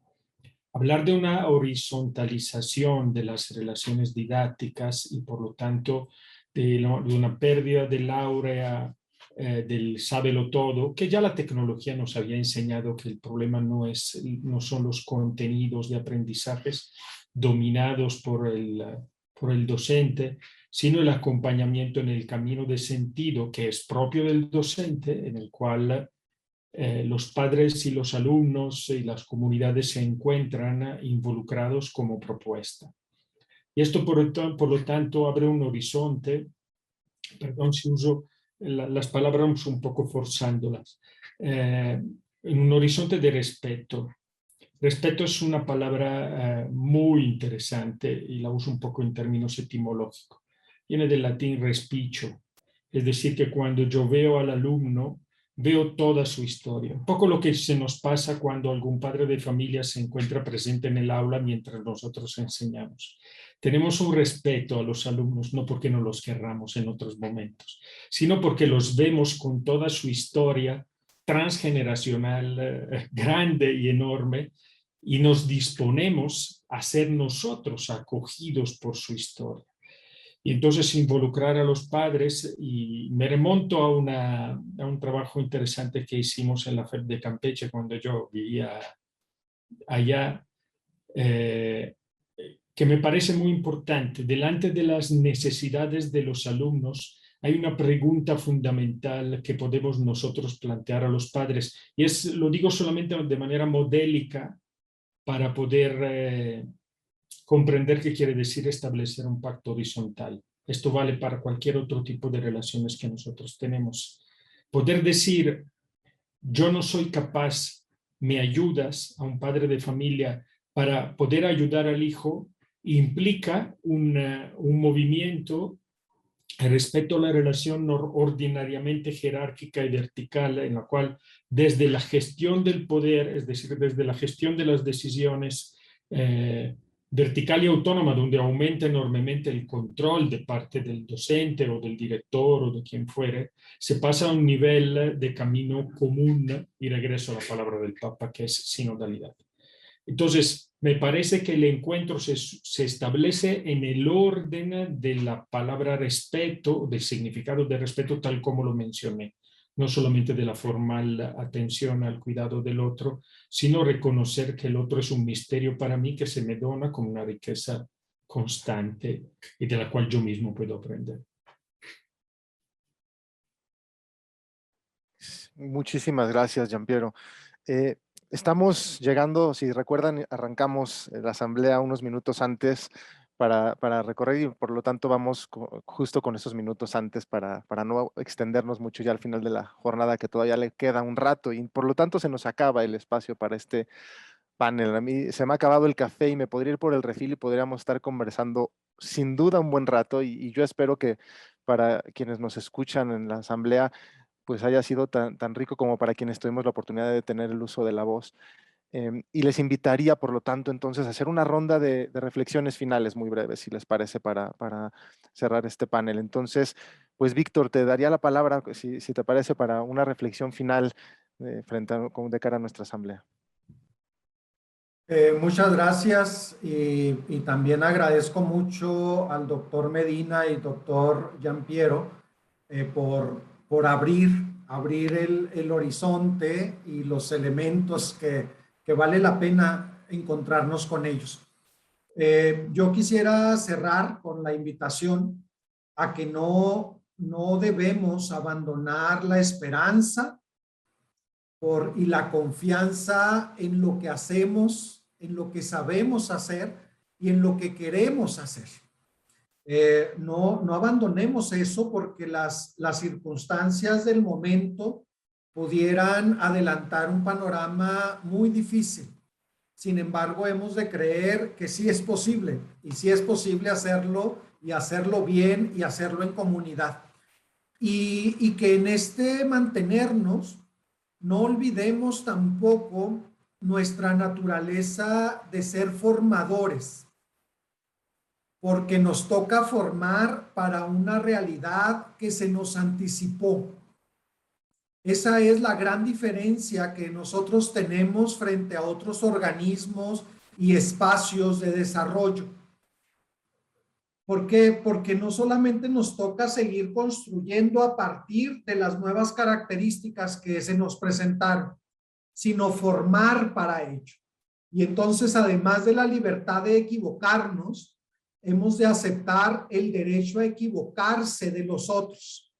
Hablar de una horizontalización de las relaciones didácticas y por lo tanto de una pérdida del áurea del sábelo todo, que ya la tecnología nos había enseñado que el problema no son los contenidos de aprendizajes dominados por el docente, sino el acompañamiento en el camino de sentido que es propio del docente, en el cual los padres y los alumnos y las comunidades se encuentran involucrados como propuesta. Y esto, por lo tanto, abre un horizonte, perdón si uso las palabras un poco forzándolas, en un horizonte de respeto. Respeto es una palabra muy interesante y la uso un poco en términos etimológicos. Viene del latín respicio, es decir, que cuando yo veo al alumno, veo toda su historia. Un poco lo que se nos pasa cuando algún padre de familia se encuentra presente en el aula mientras nosotros enseñamos. tenemos un respeto a los alumnos, no porque no los querramos en otros momentos, sino porque los vemos con toda su historia transgeneracional grande y enorme, y nos disponemos a ser nosotros acogidos por su historia. Y entonces involucrar a los padres, y me remonto a un trabajo interesante que hicimos en la FED de Campeche cuando yo vivía allá, que me parece muy importante. Delante de las necesidades de los alumnos hay una pregunta fundamental que podemos nosotros plantear a los padres, y lo digo solamente de manera modélica para poder comprender qué quiere decir establecer un pacto horizontal. Esto vale para cualquier otro tipo de relaciones que nosotros tenemos. Poder decir, yo no soy capaz, me ayudas, a un padre de familia, para poder ayudar al hijo, implica un movimiento respecto a la relación ordinariamente jerárquica y vertical, en la cual desde la gestión del poder, es decir, desde la gestión de las decisiones vertical y autónoma, donde aumenta enormemente el control de parte del docente o del director o de quien fuere, se pasa a un nivel de camino común, y regreso a la palabra del Papa, que es sinodalidad. Entonces, me parece que el encuentro se establece en el orden de la palabra respeto, del significado de respeto tal como lo mencioné. No solamente de la formal atención al cuidado del otro, sino reconocer que el otro es un misterio para mí que se me dona como una riqueza constante y de la cual yo mismo puedo aprender. Muchísimas gracias, Gianpiero. Estamos llegando, si recuerdan, arrancamos la asamblea unos minutos antes para recorrer, y por lo tanto vamos justo con esos minutos antes para no extendernos mucho ya al final de la jornada, que todavía le queda un rato, y por lo tanto se nos acaba el espacio para este panel. A mí se me ha acabado el café y me podría ir por el refil y podríamos estar conversando sin duda un buen rato, y yo espero que para quienes nos escuchan en la asamblea pues haya sido tan rico como para quienes tuvimos la oportunidad de tener el uso de la voz. Y les invitaría, por lo tanto, entonces, a hacer una ronda de reflexiones finales muy breves, si les parece, para cerrar este panel. Entonces, pues, Víctor, te daría la palabra, si te parece, para una reflexión final de cara a nuestra asamblea. Muchas gracias, y también agradezco mucho al doctor Medina y doctor Gianpiero por abrir el horizonte y los elementos que vale la pena encontrarnos con ellos. Yo quisiera cerrar con la invitación a que no debemos abandonar la esperanza y la confianza en lo que hacemos, en lo que sabemos hacer y en lo que queremos hacer. No abandonemos eso, porque las circunstancias del momento pudieran adelantar un panorama muy difícil. Sin embargo, hemos de creer que sí es posible, y sí es posible hacerlo, y hacerlo bien, y hacerlo en comunidad. Y que en este mantenernos, no olvidemos tampoco nuestra naturaleza de ser formadores, porque nos toca formar para una realidad que se nos anticipó. Esa es la gran diferencia que nosotros tenemos frente a otros organismos y espacios de desarrollo. ¿Por qué? Porque no solamente nos toca seguir construyendo a partir de las nuevas características que se nos presentaron, sino formar para ello. Y entonces, además de la libertad de equivocarnos, hemos de aceptar el derecho a equivocarse de los otros.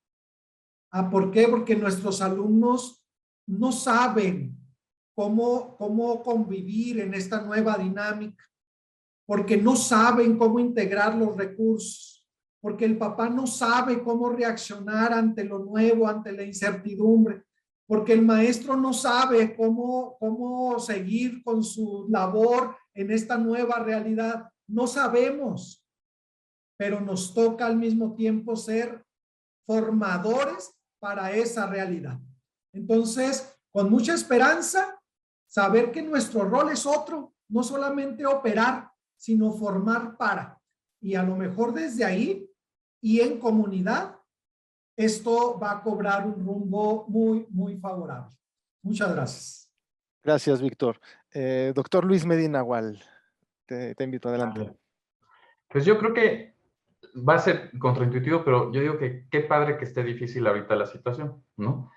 ¿Por qué? Porque nuestros alumnos no saben cómo convivir en esta nueva dinámica, porque no saben cómo integrar los recursos, porque el papá no sabe cómo reaccionar ante lo nuevo, ante la incertidumbre, porque el maestro no sabe cómo seguir con su labor en esta nueva realidad. No sabemos, pero nos toca al mismo tiempo ser formadores para esa realidad. Entonces, con mucha esperanza, saber que nuestro rol es otro, no solamente operar, sino formar para. y a lo mejor desde ahí y en comunidad, esto va a cobrar un rumbo muy, muy favorable. Muchas gracias. Gracias, Víctor. Doctor Luis Medina Gual, te invito adelante. Pues yo creo que va a ser contraintuitivo, pero yo digo que qué padre que esté difícil ahorita la situación, ¿no?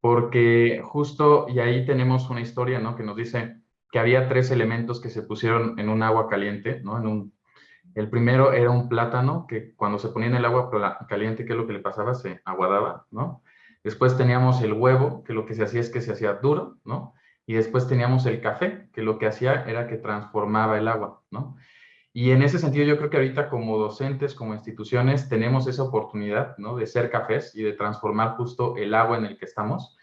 Porque justo, y ahí tenemos una historia, ¿no? Que nos dice que había 3 elementos que se pusieron en un agua caliente, ¿no? El primero era un plátano que cuando se ponía en el agua caliente, ¿qué es lo que le pasaba? Se aguadaba, ¿no? Después teníamos el huevo, que lo que se hacía es que se hacía duro, ¿no? Y después teníamos el café, que lo que hacía era que transformaba el agua, ¿no? Y en ese sentido yo creo que ahorita como docentes, como instituciones, tenemos esa oportunidad, ¿no? De ser cafés y de transformar justo el agua en el que estamos.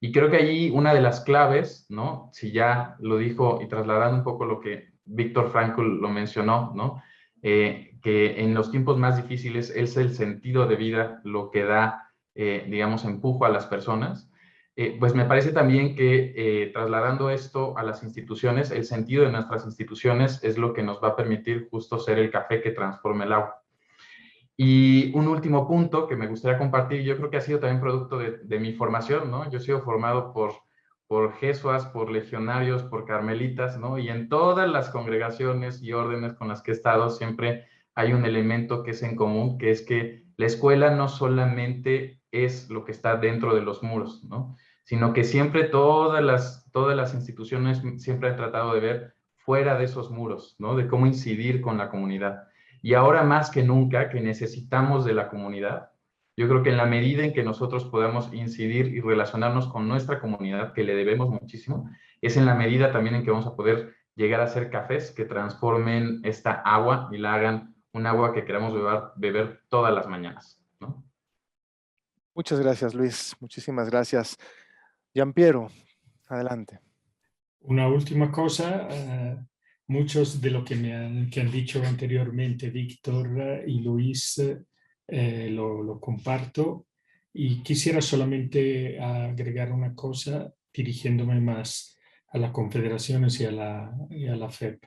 Y creo que allí una de las claves, ¿no? Si ya lo dijo y trasladando un poco lo que Víctor Frankl lo mencionó, ¿no? Que en los tiempos más difíciles es el sentido de vida lo que da, digamos, empujo a las personas. Pues me parece también que trasladando esto a las instituciones, el sentido de nuestras instituciones es lo que nos va a permitir justo ser el café que transforme el agua. Y un último punto que me gustaría compartir, yo creo que ha sido también producto de mi formación, ¿no? Yo he sido formado por jesuas, por legionarios, por carmelitas, ¿no? Y en todas las congregaciones y órdenes con las que he estado siempre hay un elemento que es en común, que es que la escuela no solamente es lo que está dentro de los muros, ¿no? Sino que siempre todas las instituciones siempre han tratado de ver fuera de esos muros, ¿no? De cómo incidir con la comunidad. Y ahora más que nunca que necesitamos de la comunidad, yo creo que en la medida en que nosotros podamos incidir y relacionarnos con nuestra comunidad, que le debemos muchísimo, es en la medida también en que vamos a poder llegar a hacer cafés que transformen esta agua y la hagan un agua que queramos beber todas las mañanas, ¿no? Muchas gracias, Luis. Muchísimas gracias. Giampiero, adelante. Una última cosa, muchos de lo que que han dicho anteriormente Víctor y Luis lo comparto, y quisiera solamente agregar una cosa dirigiéndome más a las confederaciones y a la FEP.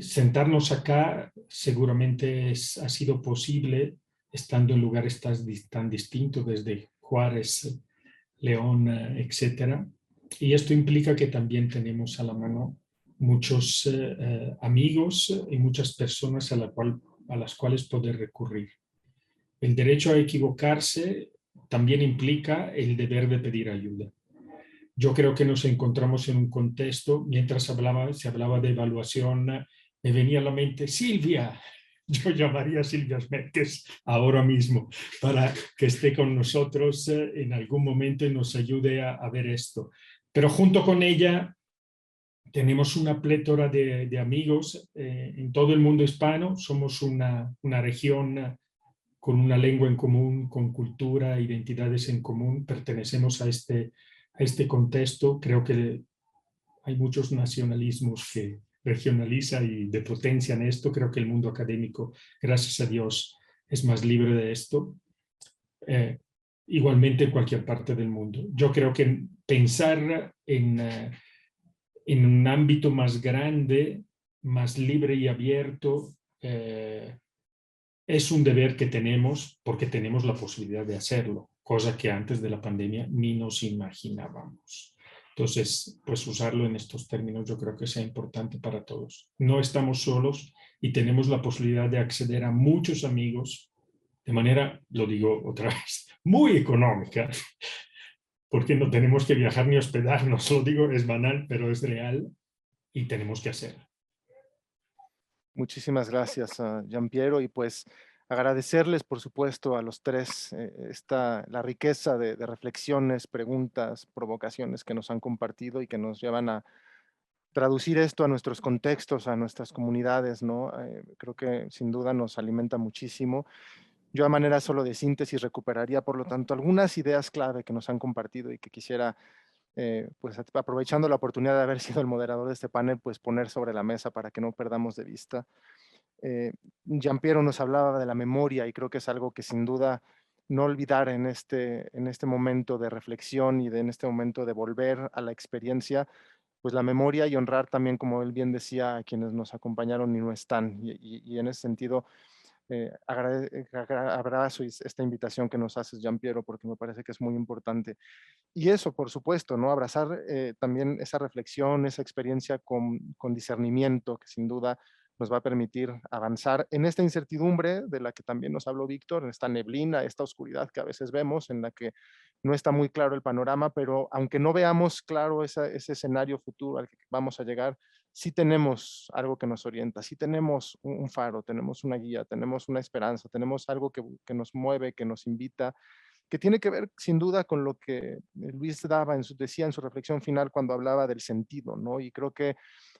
Sentarnos acá seguramente ha sido posible estando en lugares tan distintos, desde Juárez, León, etcétera. Y esto implica que también tenemos a la mano muchos amigos y muchas personas a las cuales poder recurrir. El derecho a equivocarse también implica el deber de pedir ayuda. Yo creo que nos encontramos en un contexto, mientras se hablaba de evaluación, me venía a la mente Silvia. Yo llamaría a Silvia Smerkes ahora mismo para que esté con nosotros en algún momento y nos ayude a ver esto. Pero junto con ella tenemos una plétora de amigos en todo el mundo hispano. Somos una región con una lengua en común, con cultura, identidades en común. Pertenecemos a este contexto. Creo que hay muchos nacionalismos que regionaliza y depotencian esto. Creo que el mundo académico, gracias a Dios, es más libre de esto. Igualmente en cualquier parte del mundo. Yo creo que pensar en un ámbito más grande, más libre y abierto, es un deber que tenemos porque tenemos la posibilidad de hacerlo, cosa que antes de la pandemia ni nos imaginábamos. Entonces, pues usarlo en estos términos yo creo que sea importante para todos. No estamos solos y tenemos la posibilidad de acceder a muchos amigos de manera, lo digo otra vez, muy económica, porque no tenemos que viajar ni hospedarnos. Lo digo, es banal, pero es real y tenemos que hacerlo. Muchísimas gracias, Giampiero, y pues agradecerles, por supuesto, a los tres la riqueza de reflexiones, preguntas, provocaciones que nos han compartido y que nos llevan a traducir esto a nuestros contextos, a nuestras comunidades, ¿no? Creo que sin duda nos alimenta muchísimo. Yo a manera solo de síntesis recuperaría, por lo tanto, algunas ideas clave que nos han compartido y que quisiera, pues aprovechando la oportunidad de haber sido el moderador de este panel, pues poner sobre la mesa para que no perdamos de vista. Giampiero nos hablaba de la memoria y creo que es algo que sin duda no olvidar en este momento de reflexión y en este momento de volver a la experiencia, pues la memoria y honrar también, como él bien decía, a quienes nos acompañaron y no están. Y en ese sentido, abrazo esta invitación que nos haces, Gianpiero, porque me parece que es muy importante. Y eso, por supuesto, ¿no? Abrazar también esa reflexión, esa experiencia con discernimiento, que sin duda nos va a permitir avanzar en esta incertidumbre de la que también nos habló Víctor, en esta neblina, esta oscuridad que a veces vemos, en la que no está muy claro el panorama, pero aunque no veamos claro ese escenario futuro al que vamos a llegar, sí tenemos algo que nos orienta, sí tenemos un faro, tenemos una guía, tenemos una esperanza, tenemos algo que nos mueve, que nos invita, que tiene que ver sin duda con lo que Luis decía en su reflexión final cuando hablaba del sentido, ¿no? Y creo que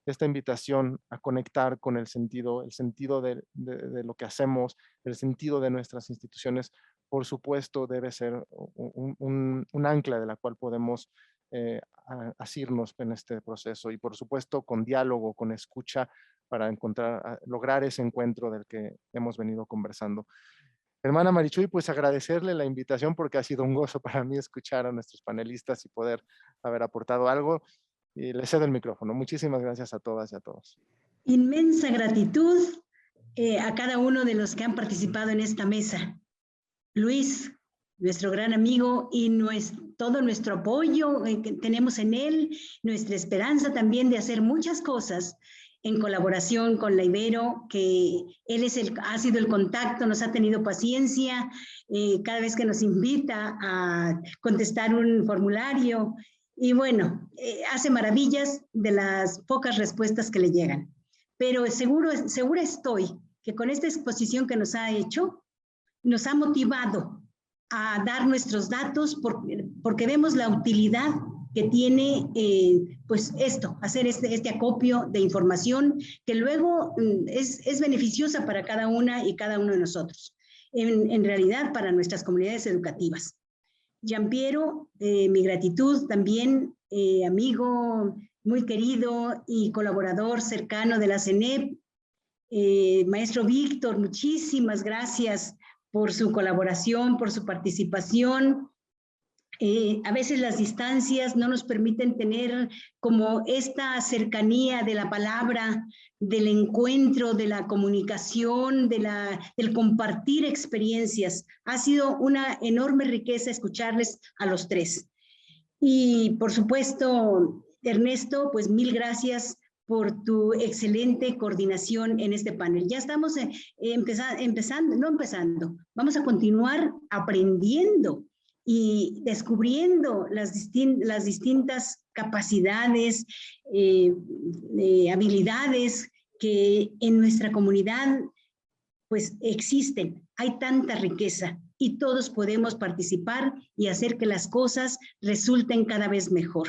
esta invitación a conectar con el sentido de lo que hacemos, el sentido de nuestras instituciones, por supuesto debe ser un ancla de la cual podemos asirnos en este proceso, y por supuesto con diálogo, con escucha, para lograr ese encuentro del que hemos venido conversando. Hermana Marichuy, pues agradecerle la invitación, porque ha sido un gozo para mí escuchar a nuestros panelistas y poder haber aportado algo. Y le cedo el micrófono. Muchísimas gracias a todas y a todos. Inmensa gratitud a cada uno de los que han participado en esta mesa. Luis, nuestro gran amigo, y todo nuestro apoyo que tenemos en él, nuestra esperanza también de hacer muchas cosas en colaboración con la Ibero, que él ha sido el contacto, nos ha tenido paciencia, cada vez que nos invita a contestar un formulario, y bueno, hace maravillas de las pocas respuestas que le llegan. Pero segura estoy que con esta exposición que nos ha hecho, nos ha motivado a dar nuestros datos porque vemos la utilidad que tiene pues hacer este acopio de información que luego es beneficiosa para cada una y cada uno de nosotros, en realidad para nuestras comunidades educativas. Gianpiero, mi gratitud también, amigo muy querido y colaborador cercano de la CENEP. Maestro Víctor, muchísimas gracias por su colaboración, por su participación. A veces las distancias no nos permiten tener como esta cercanía de la palabra, del encuentro, de la comunicación, del compartir experiencias. Ha sido una enorme riqueza escucharles a los tres. Y por supuesto, Ernesto, pues mil gracias por tu excelente coordinación en este panel. Ya estamos vamos a continuar aprendiendo y descubriendo las distintas capacidades, habilidades que en nuestra comunidad pues existen. Hay tanta riqueza y todos podemos participar y hacer que las cosas resulten cada vez mejor.